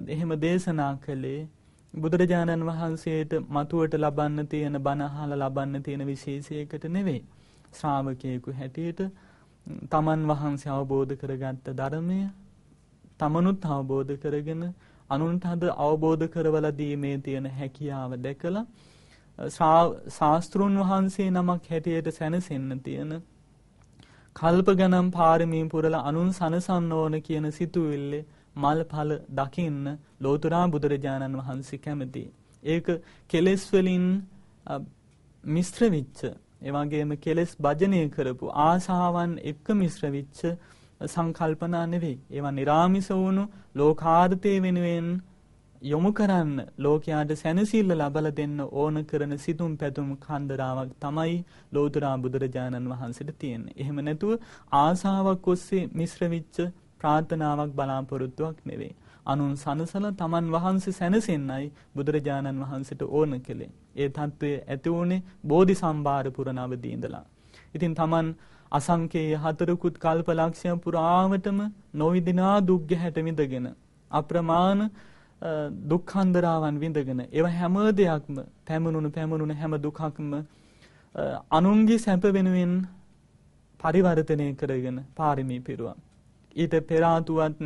එහෙම දේශනා කළේ බුදුරජාණන් වහන්සේට මතුවට ලබන්න තියෙන බණ අහලා ලබන්න තියෙන විශේෂයකට නෙවෙයි. ශ්‍රාවකයෙකු හැටියට තමන් වහන්සේ අවබෝධ කරගත්ත ධර්මය තමනුත් අවබෝධ කරගෙන අනුන්ට හද අවබෝධ කරවලා දීමේ තියෙන හැකියාව දැකලා ශාස්ත්‍රුන් වහන්සේ නමක් හැටියට සැනසෙන්න තියෙන කල්ප ගණන් පාරමී පුරලා අනුන් සනසන්න ඕන කියන සිතුවිල්ලේ මල්ඵල දකින්න ලෝතුරා බුදුරජාණන් වහන්සේ කැමතියි. ඒක කෙලෙස් වලින් මිශ්‍ර වෙච්ච, ඒ වගේම කෙලෙස් භජනය කරපු ආශාවන් එක්ක මිශ්‍ර වෙච්ච සංකල්පනා නෙවෙයි. ඒවා නිරාමිස වුණු ලෝකාර්ථය වෙනුවෙන් යොමු කරන්න, ලෝකයාට සැනසෙල්ල ලබලා දෙන්න ඕන කරන සිතුම් පැතුම් කන්දරාවක් තමයි ලෝතුරා බුදුරජාණන් වහන්සේට තියෙන්නේ. එහෙම නැතුව ආසාවක් ඔස්සේ මිශ්‍ර වෙච්ච ප්‍රාර්ථනාවක් බලාපොරොත්තුවක් නෙවෙයි. අනුන් සනසලා තමන් වහන්සේ සැනසෙන්නයි බුදුරජාණන් වහන්සේට ඕන කළේ. ඒ தત્ත්වය ඇති වුණේ බෝධි සම්භාර පුරණ අවදී ඉඳලා. ඉතින් තමන් අසංකේය 4කුත් කල්පලක්ෂය පුරාවටම නොවිදිනා දුක් ගැහැට විඳගෙන අප්‍රමාණ දුක්ඛන්දරාවන් විඳගෙන ඒව හැම දෙයක්ම පැමුණුණු හැම දුකක්ම අනුන්ගේ සැප වෙනුවෙන් පරිවර්තනය කරගෙන පාරමී පිරුවා. ඊට පෙර ආතුවත්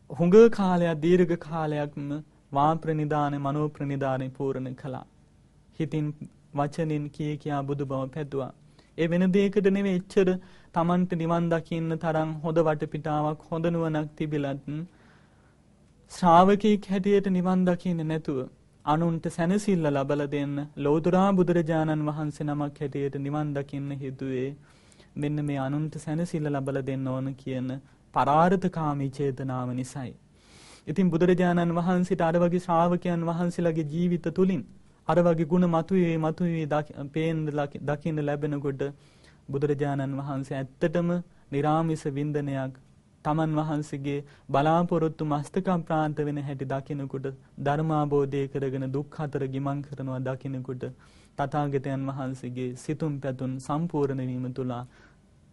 හුඟ කාලයක් දීර්ඝ කාලයක්ම වා ප්‍රනිදාන මනෝ ප්‍රනිදාන පූර්ණ කළා. හිතින් වචනින් කියා බුදු බව පැතුවා. ඒ වෙන දෙයකට නෙවෙයි, එච්චර Tamanට නිවන් දකින්න තරම් හොඳ වටපිටාවක් හොඳ නුවණක් තිබිලත් ශ්‍රාවකෙක් හැටියට නිවන් දකින්නේ නැතුව අනුන්ට සැනසෙල්ල ලබලා දෙන්න ලෝතුරා බුදුරජාණන් වහන්සේ නමක් හැටියට නිවන් දකින්න හිතුවේ මෙන්න මේ අනුන්ට සැනසෙල්ල ලබලා දෙන්න ඕන කියන පරාර්ථකාමී චේතනාව නිසායි. ඉතින් බුදුරජාණන් වහන්සේට අර වගේ ශ්‍රාවකයන් වහන්සේලාගේ ජීවිත තුලින් අර වගේ ගුණ මතුවේ පේන්න දකින්න ලැබෙනකොට බුදුරජාණන් වහන්සේ ඇත්තටම නිරාමිස වින්දනයක් තමන් වහන්සේගේ බලාපොරොත්තු මස්තක ප්‍රාන්ත වෙන හැටි දකිනකොට ධර්මාබෝධය කරගෙන දුක් හතර ගිමන් කරනවා දකිනකොට තථාගතයන් වහන්සේගේ සිතුම් පැතුම් සම්පූර්ණ වීම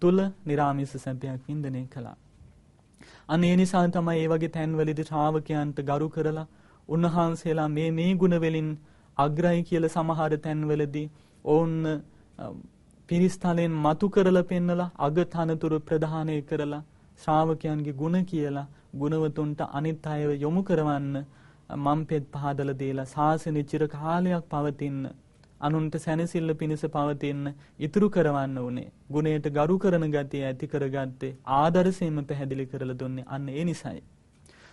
තුල නිරාමිස සැපයක් වින්දනය කළා. අනේ නිසා තමයි මේ වගේ තැන්වලදී ශ්‍රාවකයන්ට ගරු කරලා උන්වහන්සේලා මේ ගුණ වලින් අග්‍රයි කියලා සමහර තැන්වලදී ඕන්න පිරිස්තලෙන් මතු කරලා පෙන්නලා අගතනතුරු ප්‍රදානය කරලා ශ්‍රාවකයන්ගේ ගුණ කියලා ගුණවතුන්ට අනිත් අයව යොමු කරවන්න මම් පෙත් පහදලා දීලා ශාසනය චිර කාලයක් පවතින්න අනුන්ට සැනසෙල්ල පිණිස පවතින්න ඉතුරු කරවන්න උනේ. ගුණයට ගරු කරන ගතිය ඇති කරගත්තේ ආදර්ශයෙන්ම පැහැදිලි කරලා දුන්නේ අන්න ඒ නිසයි.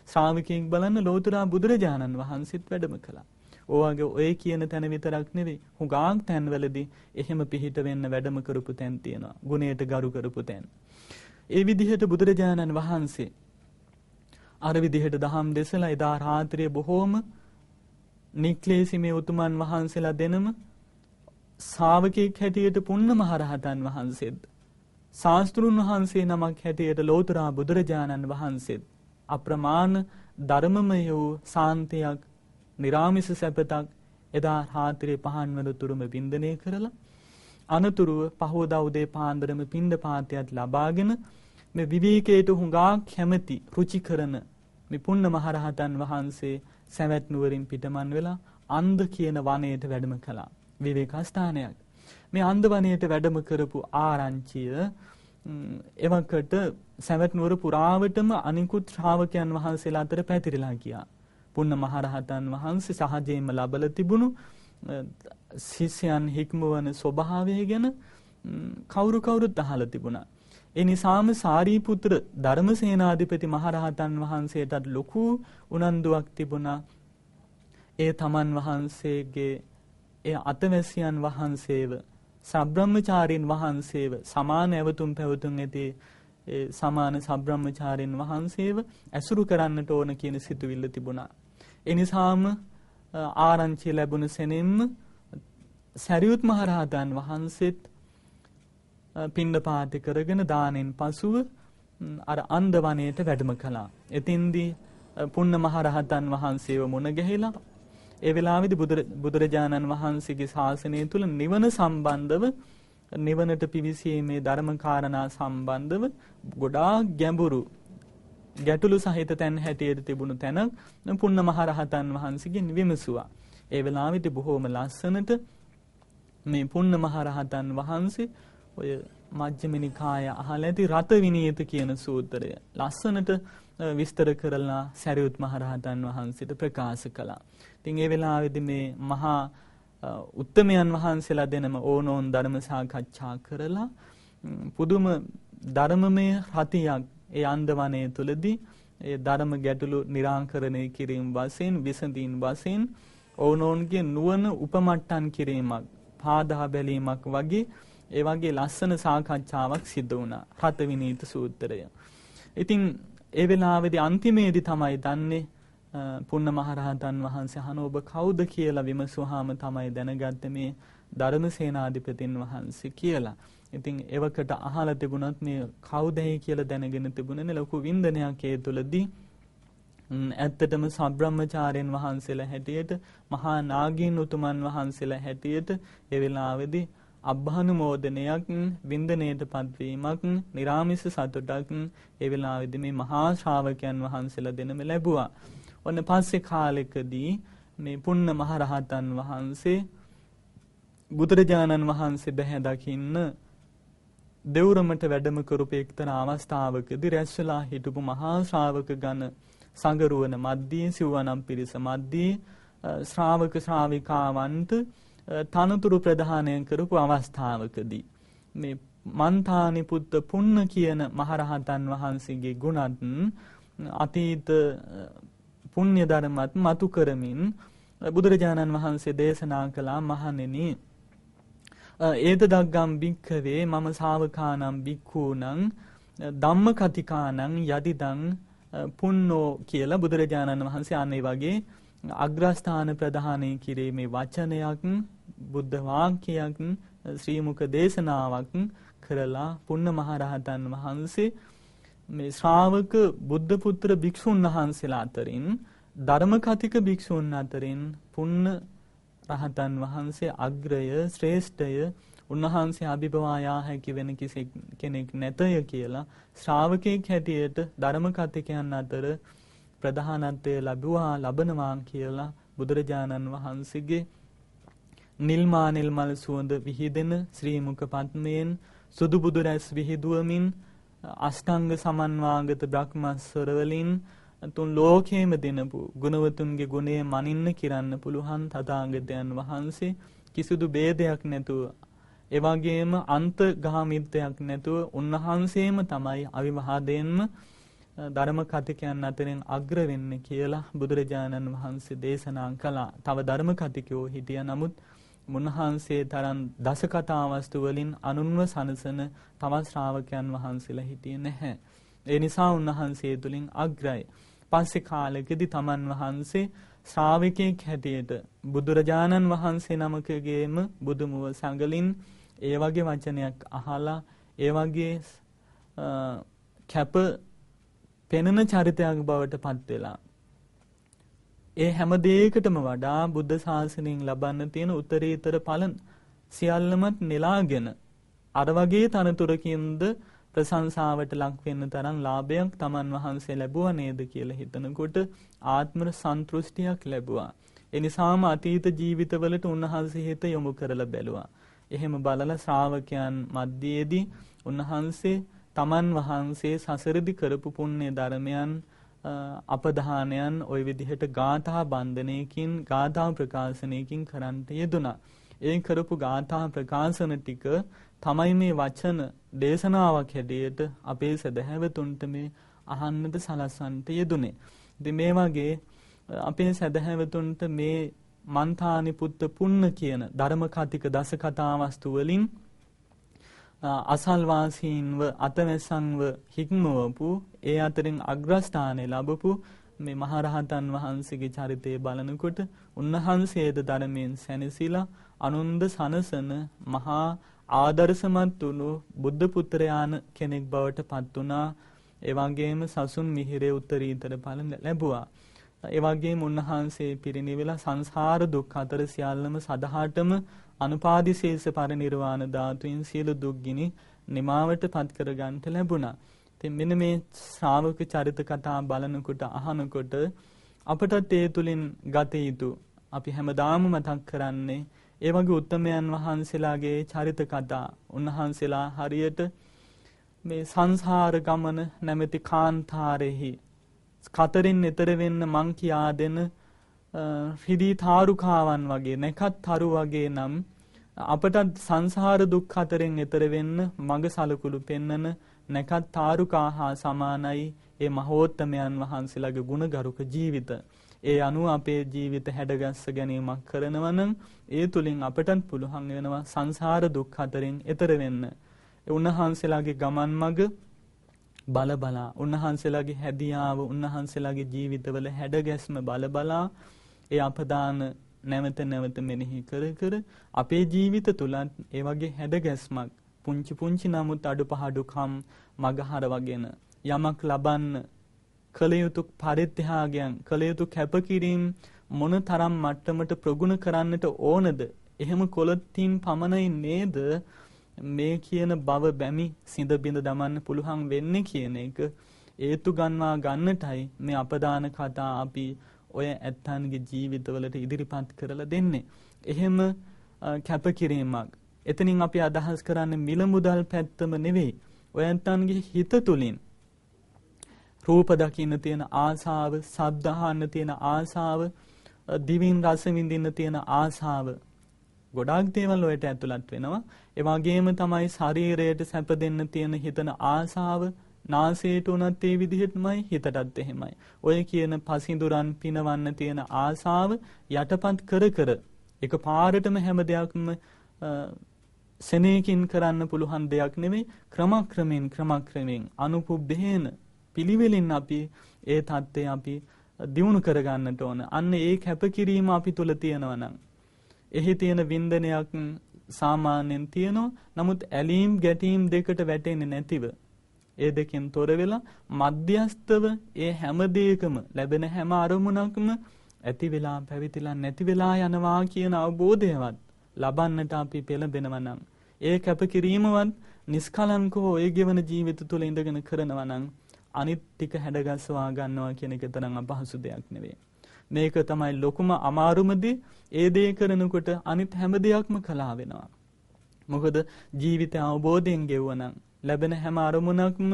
ශ්‍රාවකෙක් බලන්න ලෝතුරා බුදුරජාණන් වහන්සේත් වැඩම කළා. ඔයගේ ඔය කියන තැන විතරක් නෙවෙයි, හුඟක් තැන්වලදී එහෙම පිහිට වෙන්න වැඩම කරපු තැන් තියෙනවා. ගුණයට ගරු කරපු තැන්. ඒ විදිහට බුදුරජාණන් වහන්සේ අර විදිහට දහම් දෙසලා එදා රාත්‍රියේ බොහෝම නික්ලේශී මේ උතුමන් වහන්සේලා දෙනම ශාවකෙක් හැටියට පුන්න මහරහතන් වහන්සේත් ශාස්ත්‍රුන් වහන්සේ නමක් හැටියට ලෝතුරා බුදුරජාණන් වහන්සේත් අප්‍රමාණ ධර්මමය වූ සාන්තියක් නිරාමිස සැපතක් එදා රාත්‍රියේ පහන් වනතුරුම වින්දනය කරලා අනතුරුව පහවදා උදේ පාන්දරම පින්ඩ පාතයත් ලබාගෙන මේ විවේකයට හුඟා කැමැති රුචි කරන මේ පුන්න මහරහතන් වහන්සේ සවැත් නුවරින් පිටමන් වෙලා අන්ද කියන වනයේට වැඩම කළා. විවේක ස්ථානයක්. මේ අන්ද වනයේට වැඩම කරපු ආරංචිය එවකට සවැත් නුවර පුරාවටම අනිකුත් ශ්‍රාවකයන් වහන්සේලා අතර පැතිරලා ගියා. පුන්න මහරහතන් වහන්සේ සහජයෙන්ම ලබලා තිබුණු ශිෂ්‍යයන් හික්මවන ස්වභාවය ගැන කවුරුත් අහලා තිබුණා. ඒ නිසාම සාරිපුත්‍ර ධර්මසේනාධිපති මහරහතන් වහන්සේටත් ලොකු උනන්දුවක් තිබුණා. ඒ තමන් වහන්සේගේ ඒ අතවැසියන් වහන්සේව සබ්‍රහ්මචාරීන් වහන්සේව සමාන ඇවතුම් පැවතුම් ඇති සමාන සබ්‍රහ්මචාරීන් වහන්සේව ඇසුරු කරන්නට ඕන කියන සිතුවිල්ල තිබුණා. ඒ නිසාම ආරංචිය ලැබුණ සෙනෙන්ම සරියුත් මහරහතන් වහන්සේත් පිණ්ඩපාත කරගෙන දානෙන් පසුව අර අන්ද වනයේට වැඩම කළා. එතින්දී පුන්න මහරහතන් වහන්සේව මුණ ගැහිලා ඒ වෙලාවේදී බුදුරජාණන් වහන්සේගේ ශාසනය තුල නිවන සම්බන්ධව නිවනට පිවිසීමේ ධර්ම කාරණා සම්බන්ධව ගොඩාක් ගැඹුරු ගැටලු සහිත තැන් හැටියට තිබුණු තැන පුන්න මහරහතන් වහන්සේගෙන් විමසුවා. ඒ වෙලාවේදී බොහෝම ලස්සනට මේ පුන්න මහරහතන් වහන්සේ ඔය මජ්ක්‍ධිම නිකාය අහලා ඇති රත විනීත කියන සූත්‍රය ලස්සනට විස්තර කරලා සරියුත් මහරහතන් වහන්සේට ප්‍රකාශ කළා. ඉතින් ඒ වෙලාවේදී මේ මහා උත්තමයන් වහන්සේලා දෙනම ඕනෝන් ධර්ම සාකච්ඡා කරලා පුදුම ධර්මමය රතියක් ඒ අන්දවනේ තුලදී ඒ ධර්ම ගැටලු निराකරණය කිරීම වශයෙන් විසඳීම් වශයෙන් ඕනෝන්ගේ නුවණ උපමට්ටම් කිරීමක් පාදා බැලීමක් වගේ ඒ වගේ ලස්සන සාකච්ඡාවක් සිදු වුණා රත විනීත සූත්‍රය. ඉතින් ඒ වෙලාවේදී අන්තිමේදී තමයි දන්නේ පුන්න මහරහතන් වහන්සේ අහන ඔබ කවුද කියලා විමසුවාම තමයි දැනගත්තේ මේ ධර්මසේනාධිපතින් වහන්සේ කියලා. ඉතින් එවකට අහලා තිබුණත් මේ කවුදයි කියලා දැනගෙන තිබුණේ ලොකු වින්දනයක් ඒ තුලදී. ඇත්තටම සබ්‍රහ්මචාර්යන් වහන්සේලා හැටියට මහා නාගීන් උතුමන් වහන්සේලා හැටියට ඒ වෙලාවේදී අභානුමෝදනයක් වින්දනයටපත් වීමක් නිරාමිස සතුටක් ඒ වෙලාවේදී මේ මහා ශ්‍රාවකයන් වහන්සේලා දෙනම ලැබුවා. ඔන්න පස්සේ කාලෙකදී මේ පුන්න මහරහතන් වහන්සේ බුදුරජාණන් වහන්සේ බැහැ දකින්න දෙවුරමට වැඩම කරපු එක්තරා අවස්ථාවකදී රැස්වලා හිටපු මහා ශ්‍රාවක ගණ සංගරුවන මැද්දේ සිව්වනම් පිරිස මැද්දේ ශ්‍රාවක ශ්‍රාවිකාවන්ට තනතුරු ප්‍රදානය කරපු අවස්ථාවකදී මේ මන්තානි පුත්ත පුන්න කියන මහරහතන් වහන්සේගේ ගුණත් අතීත පුණ්‍ය ධර්මත් මතු කරමින් බුදුරජාණන් වහන්සේ දේශනා කළා මහණෙනි ඒත දග්ගම් භික්ඛවේ මම ශාවකානම් භික්ඛූනම් ධම්මකතිකානම් යදිදං පුන්නෝ කියලා බුදුරජාණන් වහන්සේ අනේ වගේ අග්‍රස්ථාන ප්‍රදානය කිරීමේ වචනයක් බුද්ධ වාක්‍යයක් ශ්‍රී මුක දේශනාවක් කරලා පුන්න මහරහතන් වහන්සේ මේ ශ්‍රාවක බුද්ධ පුත්‍ර භික්ෂුන් වහන්සේලා අතරින් ධර්ම කතික භික්ෂුන් අතරින් පුන්න රහතන් වහන්සේ අග්‍රය ශ්‍රේෂ්ඨය උන්වහන්සේ අභිභවා යා හැකි වෙන කිසි කෙනෙක් නැතය කියලා ශ්‍රාවකෙක් හැටියට ධර්ම කතිකයන් අතර ප්‍රධානත්වය ලබනවා කියලා බුදුරජාණන් වහන්සේගේ නිල්මා නිල්මල් සුවඳ විහිදෙන ශ්‍රී මුක පද්මයෙන් සුදු බුදු රැස් විහිදුවමින් අෂ්ටාංග සමන්වාගත බ්‍රහ්මස්වර වලින් තුන් ලෝකේම දෙනපු ගුණවතුන්ගේ ගුණය මනින්න කිරන්න පුළුවන් තථාගතයන් වහන්සේ කිසිදු ભેදයක් නැතුව ඒ වගේම අන්තගාමීත්වයක් නැතුව උන්වහන්සේම තමයි අවිවාදයෙන්ම ධර්ම කතිකයන් අතරින් අග්‍ර වෙන්නේ කියලා බුදුරජාණන් වහන්සේ දේශනා කළා. තව ධර්ම කතිකයෝ හිටියා නමුත් මුන්වහන්සේ තරම් දස කතා වස්තු වලින් අනුන්ව සනසන තවත් ශ්‍රාවකයන් වහන්සේලා හිටියේ නැහැ. ඒ නිසා උන්වහන්සේ තුලින් අග්‍රයි. පස්සේ කාලෙකදී තමන් වහන්සේ ශ්‍රාවකෙක් හැටියට බුදුරජාණන් වහන්සේ නමකගේම බුදුමුව සංගලින් ඒ වගේ වචනයක් අහලා ඒ වගේ කැප පෙනෙන චරිතයක් බවට පත් වෙලා ඒ හැම දෙයකටම වඩා බුද්ධ ශාසනයෙන් ලබන්න තියෙන උත්තරීතර ඵල සියල්ලමත් නෙලාගෙන අර වගේ තනතුරකින්ද ප්‍රශංසාවට ලක් වෙන්න තරම් ලාභයක් තමන් වහන්සේ ලැබුවා නේද කියලා හිතනකොට ආත්ම සන්තුෂ්ටියක් ලැබුවා. ඒ නිසාම අතීත ජීවිතවලට උන්වහන්සේ හිත යොමු කරලා බැලුවා. එහෙම බලලා ශ්‍රාවකයන් මැදයේදී උන්වහන්සේ තමන් වහන්සේ සසරදි කරපු පුණ්‍ය ධර්මයන් අපදානයන් ওই විදිහට ගාථා බන්ධනයකින් ගාථා ප්‍රකාශනයකින් කරන්ට යෙදුණා. ඒ කරපු ගාථා ප්‍රකාශන ටික තමයි මේ වචන දේශනාවක් හැටියට අපේ සදහැවතුන්ට මේ අහන්නට සලස්වන්නට යෙදුනේ. ඉතින් මේ වගේ අපේ සදහැවතුන්ට මේ මන්තානි පුත්ත පුන්න කියන ධර්ම කතික දස කතා වස්තු වලින් අසල්වාසීන්ව අතවැසන්ව හික්මවපු ඒ අතරින් අග්‍රස්ථානය ලැබපු මේ මහරහතන් වහන්සේගේ චරිතය බලනකොට උන්වහන්සේද ධර්මයෙන් සැනසීලා අනුන්ද සනසන මහා ආදර්ශමත් වුණු බුද්ධ පුත්‍රයාන කෙනෙක් බවට පත් වුණා. ඒ වගේම සසුන් මිහිරේ උත්තරීතර ඵල ලැබුවා. ඒ වගේම උන්වහන්සේ පිරිනිවිලා සංසාර දුක් අතර සියල්ලම සදහාටම අනුපාදිශේෂ පරිනිර්වාණ ධාතුන් සියලු දුක් ගිනි නිමාවට පත් කර ගන්නට ලැබුණා. ඉතින් මෙන්න මේ ශ්‍රාවක චරිත කතා බලනකොට අහනකොට අපටත් ඒ තුලින් ගත යුතු අපි හැමදාම මතක් කරන්නේ ඒ වගේ උත්තමයන් වහන්සේලාගේ චරිත කතා උන්වහන්සේලා හරියට මේ සංසාර ගමන නැමැති කාන්තාරෙහි කතරින් එතර වෙන්න මං කියා දෙන රිදී තාරුකාවන් වගේ නැකත් තරු වගේ නම් අපටත් සංසාර දුක් අතරින් එතර වෙන්න මඟ සලකුළු පෙන්නන නැකත් තාරුකා හා සමානයි ඒ මහෝත්තමයන් වහන්සේලාගේ ගුණගරුක ජීවිත. ඒ අනුව අපේ ජීවිත හැඩගස්ස ගැනීමක් කරනවා නම් ඒ තුලින් අපටත් පුළුවන් වෙනවා සංසාර දුක් අතරින් එතර වෙන්න. උන්වහන්සේලාගේ ගමන් මඟ බල බලා උන්වහන්සේලාගේ හැදියාව උන්වහන්සේලාගේ ජීවිතවල හැඩගැස්ම බල බලා ඒ අපදාන නැවත නැවත මෙනෙහි කර කර අපේ ජීවිත තුලත් ඒ වගේ හැඩගැස්මක් පුංචි පුංචි නමුත් අඩුපහඩුකම් මගහරවගෙන යමක් ලබන්න කළ යුතු පරිත්‍යාගයන් කළ යුතු කැපකිරීම මොන තරම් මට්ටමට ප්‍රගුණ කරන්නට ඕනද එහෙම කොළොත්ින් පමණයි නේද මේ කියන බව බැමි සිඳ බිඳ දමන්න පුළුවන් වෙන්නේ කියන එක ඒතු ගන්වා ගන්නටයි මේ අපදාන කතා අපි ඔය ඇත්තන්ගේ ජීවිතවලට ඉදිරිපත් කරලා දෙන්නේ. එහෙම කැපකිරීමක්. එතනින් අපි අදහස් කරන්නේ මිල මුදල් පැත්තම නෙවෙයි. ඔය ඇත්තන්ගේ හිත තුලින් රූප දකින්න තියෙන ආසාව, ශබ්ද අහන්න තියෙන ආසාව, දිවින් රස විඳින්න තියෙන ආසාව ගොඩාක් දේවල් වලට ඇතුළත් වෙනවා. ඒ වගේම තමයි ශරීරයට සැප දෙන්න තියෙන හිතන ආසාව, නාසයට උනත් ඒ විදිහටමයි හිතටත් එහෙමයි. ඔය කියන පසිඳුරන් පිනවන්න තියෙන ආසාව යටපත් කර කර එක පාරටම හැම දෙයක්ම සෙනෙහකින් කරන්න පුළුවන් දෙයක් නෙවෙයි. ක්‍රමක්‍රමයෙන් අනුපුබ්බේන පිළිවෙලින් අපි ඒ தත්ත්වය අපි දියුණු කරගන්නට ඕන. අන්න ඒ කැපකිරීම අපි තුල තියෙනවා නම් එහි තියෙන වින්දනයක් සාමාන්‍යයෙන් තියෙනවා. නමුත් ඇලීම් ගැටීම් දෙකට වැටෙන්නේ නැතිව ඒ දෙකෙන් තොර වෙලා මධ්‍යස්තව ඒ හැම දෙයකම ලැබෙන හැම අරමුණක්ම ඇති වෙලා පැවිතිලා නැති වෙලා යනවා කියන අවබෝධයවත් ලබන්නට අපි පෙළඹෙනවා නම් ඒ කැපකිරීමවත් නිස්කලංකව ඔය ගෙවන ජීවිත තුළ ඉඳගෙන කරනවා නම් අනිත් ටික හැඩගස්වා ගන්නවා කියන එක තරම් අපහසු දෙයක් නෙවෙයි. මේක තමයි ලොකුම අමාරුමදී. ඒ දේ කරනකොට අනිත් හැම දෙයක්ම කලා වෙනවා. මොකද ජීවිතය අවබෝධයෙන් ගෙවුවා ලැබෙන හැම අරමුණක්ම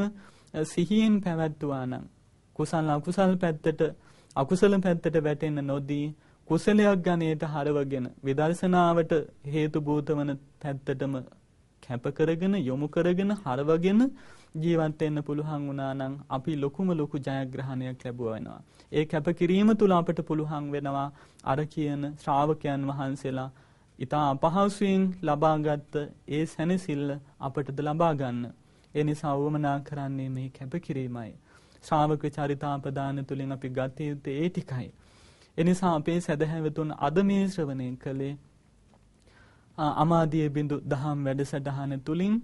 සිහියෙන් පැවැත්වුවා නම් කුසල අකුසල පැත්තට අකුසල පැත්තට වැටෙන්න නොදී කුසලයක් ගණයට හරවගෙන විදර්ශනාවට හේතු භූත වන පැත්තටම කැප කරගෙන යොමු කරගෙන හරවගෙන ජීවත් වෙන්න පුළුවන් වුණා නම් අපි ලොකුම ලොකු ජයග්‍රහණයක් ලැබුවා වෙනවා. ඒ කැපකිරීම තුල අපට පුළුවන් වෙනවා අර කියන ශ්‍රාවකයන් වහන්සේලා ඊට අපහසුයෙන් ලබාගත් ඒ සැනසෙල්ල අපටද ලබා ගන්න. ඒ නිසා වමනා කරන්නේ මේ කැපකිරීමයි. ශ්‍රාවක චරිතාපදාන තුලින් අපි ගත යුත්තේ ඒ ටිකයි. ඒ නිසා අපේ සදහැවතුන් අද මේ ශ්‍රවණය කළේ අමාදිය බිඳු දහම් වැඩසටහන තුලින්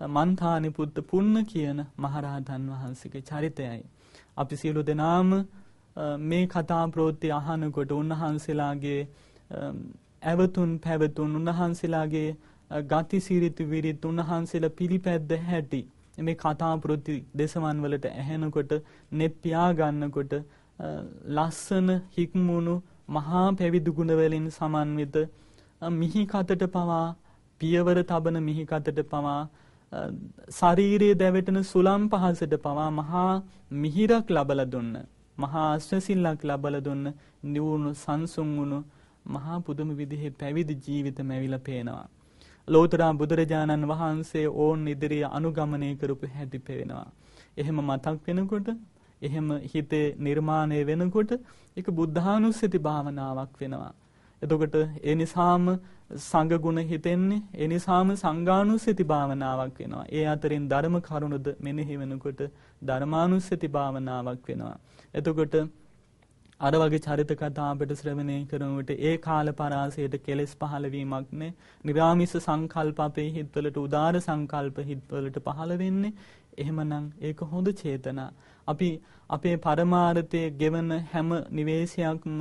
මන්තානි පුත්ත පුන්න කියන මහරහතන් වහන්සේගේ චරිතයයි. අපි සියලු දෙනාම මේ කතා ප්‍රවෘත්ති අහනකොට උන්වහන්සේලාගේ ඇවතුන් පැවතුන් උන්වහන්සේලාගේ ගති සිරිත විරිත් උන්වහන්සේලා පිළිපැද්ද හැටි මේ කතා ප්‍රවෘත්ති දේශවන් වලට ඇහෙනකොට net පියා ගන්නකොට ලස්සන හික්මුණු මහා පැවිදි ගුණ වලින් සමන්විත මිහි කතට පවා පියවර තබන මිහි කතට පවා ශරීරයේ දැවෙටන සුලම් පහසට පවා මහා මිහිරක් ලබලා දුන්න මහා අශ්‍රසිල්ලක් ලබලා දුන්න නිවුණු සංසුන් වුණු මහා පුදුම විදිහේ පැවිදි ජීවිතම ඇවිල්ලා පේනවා. ලෝතර බුදුරජාණන් වහන්සේ ඕන් ඉදිරිය අනුගමනය කරපු හැටි පේනවා. එහෙම මතක් වෙනකොට එහෙම හිතේ නිර්මාණය වෙනකොට ඒක බුද්ධානුස්සති භාවනාවක් වෙනවා. එතකොට ඒ නිසාම සංඝ ගුණ හිතෙන්නේ ඒ නිසාම සංඝානුස්සති භාවනාවක් වෙනවා. ඒ අතරින් ධර්ම කරුණද මෙනෙහි වෙනකොට ධර්මානුස්සති භාවනාවක් වෙනවා. එතකොට අර වගේ චරිත කතා අපිට ශ්‍රවණය කරනකොට ඒ කාල පරාසයට කෙලෙස් පහළ වීමක් නේ. නිරාමිස සංකල්ප අපේ හිතවලට උදාර සංකල්ප හිතවලට පහළ වෙන්නේ. එහෙමනම් ඒක හොඳ චේතනා. අපි අපේ පරමාර්ථයේ ගෙවන හැම නිවේශයක්ම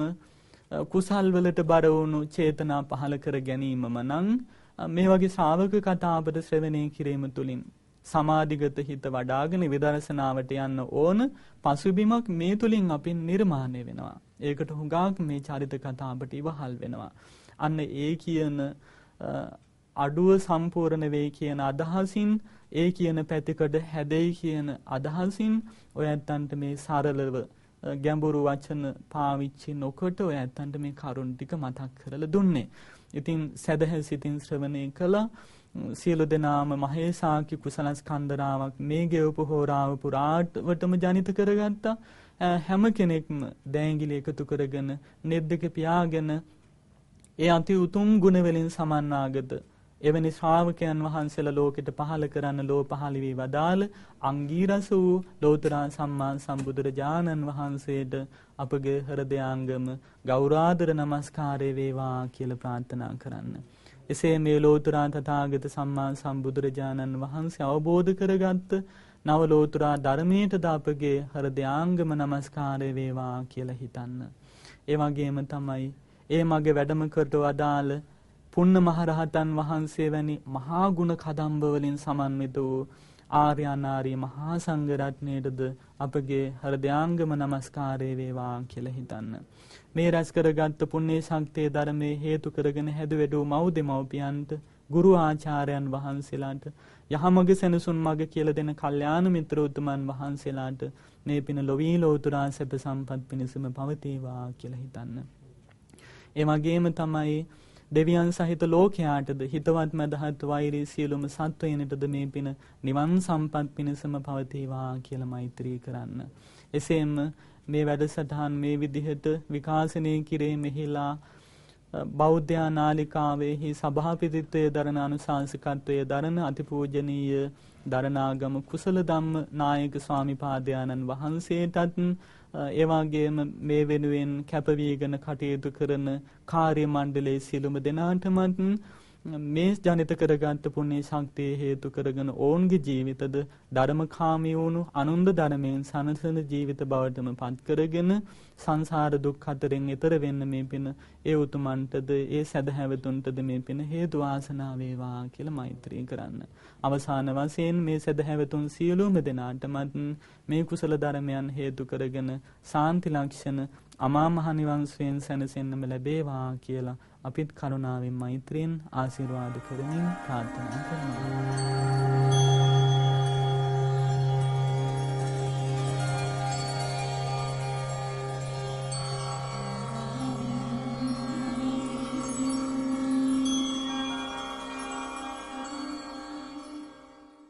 කුසල් වලට බර වුණු චේතනා පහළ කර ගැනීමම නම් මේ වගේ ශ්‍රාවක කතා අපට ශ්‍රවණය කිරීම තුළින් සමාධිගත හිත වඩාගෙන විදර්ශනාවට යන්න ඕන පසුබිමක් මේ තුලින් අපි නිර්මාණය වෙනවා. ඒකට හුඟක් මේ චරිත කතා අපට ඉවහල් වෙනවා. අන්න ඒ කියන අඩුව සම්පූර්ණ වෙයි කියන අදහසින් ඒ කියන පැතිකඩ හැදෙයි කියන අදහසින් ඔය ඇත්තන්ට මේ සරලව ගැඹුරු වචන පාවිච්චි නොකොට ඔය ඇත්තන්ට මේ කරුණ ටික මතක් කරලා දුන්නේ. ඉතින් සදහැසිතින් ශ්‍රවණය කළා. සියලු දෙනාම මහේසාකි කුසලස්කන්ධරාවක් මේ ගෙවපු හෝරාව පුරාටම ජනිත කරගත්තා. හැම කෙනෙක්ම දෑංගිලි එකතු කරගෙන නෙද්දක පියාගෙන ඒ අති උතුම් ගුණ වලින් සමන්වාගත එවැනි ශ්‍රාවකයන් වහන්සේලා ලෝකෙට පහළ කරන්න ලෝ පහළ වී වදාළ අංගීරස වූ ලෝතර සම්මා සම්බුදුරජාණන් වහන්සේට අපගේ හෘදයාංගම ගෞරවාදර නමස්කාරය වේවා කියලා ප්‍රාර්ථනා කරන්න. එසේ මේ ලෝතර තථාගත සම්මා සම්බුදුරජාණන් වහන්සේ අවබෝධ කරගත්ත නව ලෝතර ධර්මයට අපගේ හෘදයාංගම නමස්කාරය වේවා කියලා හිතන්න. ඒ වගේම තමයි ඒ මගේ වැඩම කොට වදාළ පුන්න මහරහතන් වහන්සේ වැනි මහා ගුණ කදම්බ වලින් සමන්විත වූ ආර්ය අනාර්ය මහා සංඝ රත්නයේද අපගේ හෘදයාංගම නමස්කාරය වේවා කියලා හිතන්න. මේ රැස් කරගත් පුණ්‍ය ශක්තිය ධර්මයේ හේතු කරගෙන හැදුවෙඩු මව් දෙමව්පියන්ට ගුරු ආචාර්යයන් වහන්සේලාට යහමඟ සෙනසුන් මඟ කියලා දෙන කල්යාණ මිත්‍ර උතුමන් වහන්සේලාට මේ පින ලොවී ලෝතුරා සැප සම්පත් පිණිසම පවතිවා කියලා හිතන්න. ඒ වගේම තමයි දෙවියන් සහිත ලෝකයාටද හිතවත් මදහත් වෛරී සියලුම සත්වයනටද මේ පින නිවන් සම්පත් පිණිසම පවතිවා කියලා මෛත්‍රී කරන්න. එසේම මේ වැඩසටහන් මේ විදිහට විකාශනය කිරීමෙහිලා බෞද්ධ නාලිකාවේහි සභාපතිත්වයේ දරන අනුශාසකත්වයේ දරන අතිපූජනීය දරණාගම කුසල ධම්ම නායක ස්වාමිපාදයන්න් වහන්සේටත් ඒ වගේම මේ වෙනුවෙන් කැපවීගෙන කටයුතු කරන කාර්ය මණ්ඩලයේ සියලුම දෙනාටමත් මේ ජනිත කරගත් පුණ්‍ය ශක්තිය හේතු කරගෙන ඔවුන්ගේ ජීවිතද ධර්මකාමී වුණු අනුන්ද ධර්මයෙන් සනසන ජීවිත බවටම පත් කරගෙන සංසාර දුක් අතරින් ඈතර වෙන්න මේ පින ඒ උතුමන්ටද ඒ සදහැවතුන්ටද මේ පින හේතු වාසනා වේවා කියලා මෛත්‍රී කරන්න. අවසාන වශයෙන් මේ සදහැවතුන් සියලුම දෙනාටමත් මේ කුසල ධර්මයන් හේතු කරගෙන සාන්ති ලක්ෂණ අමා මහ නිවන් සුවයෙන් සැනසෙන්නම ලැබේවා කියලා අපිත් කරුණාවෙන් මෛත්‍රියෙන් ආශිර්වාද කරමින් ප්‍රාර්ථනා කරනවා.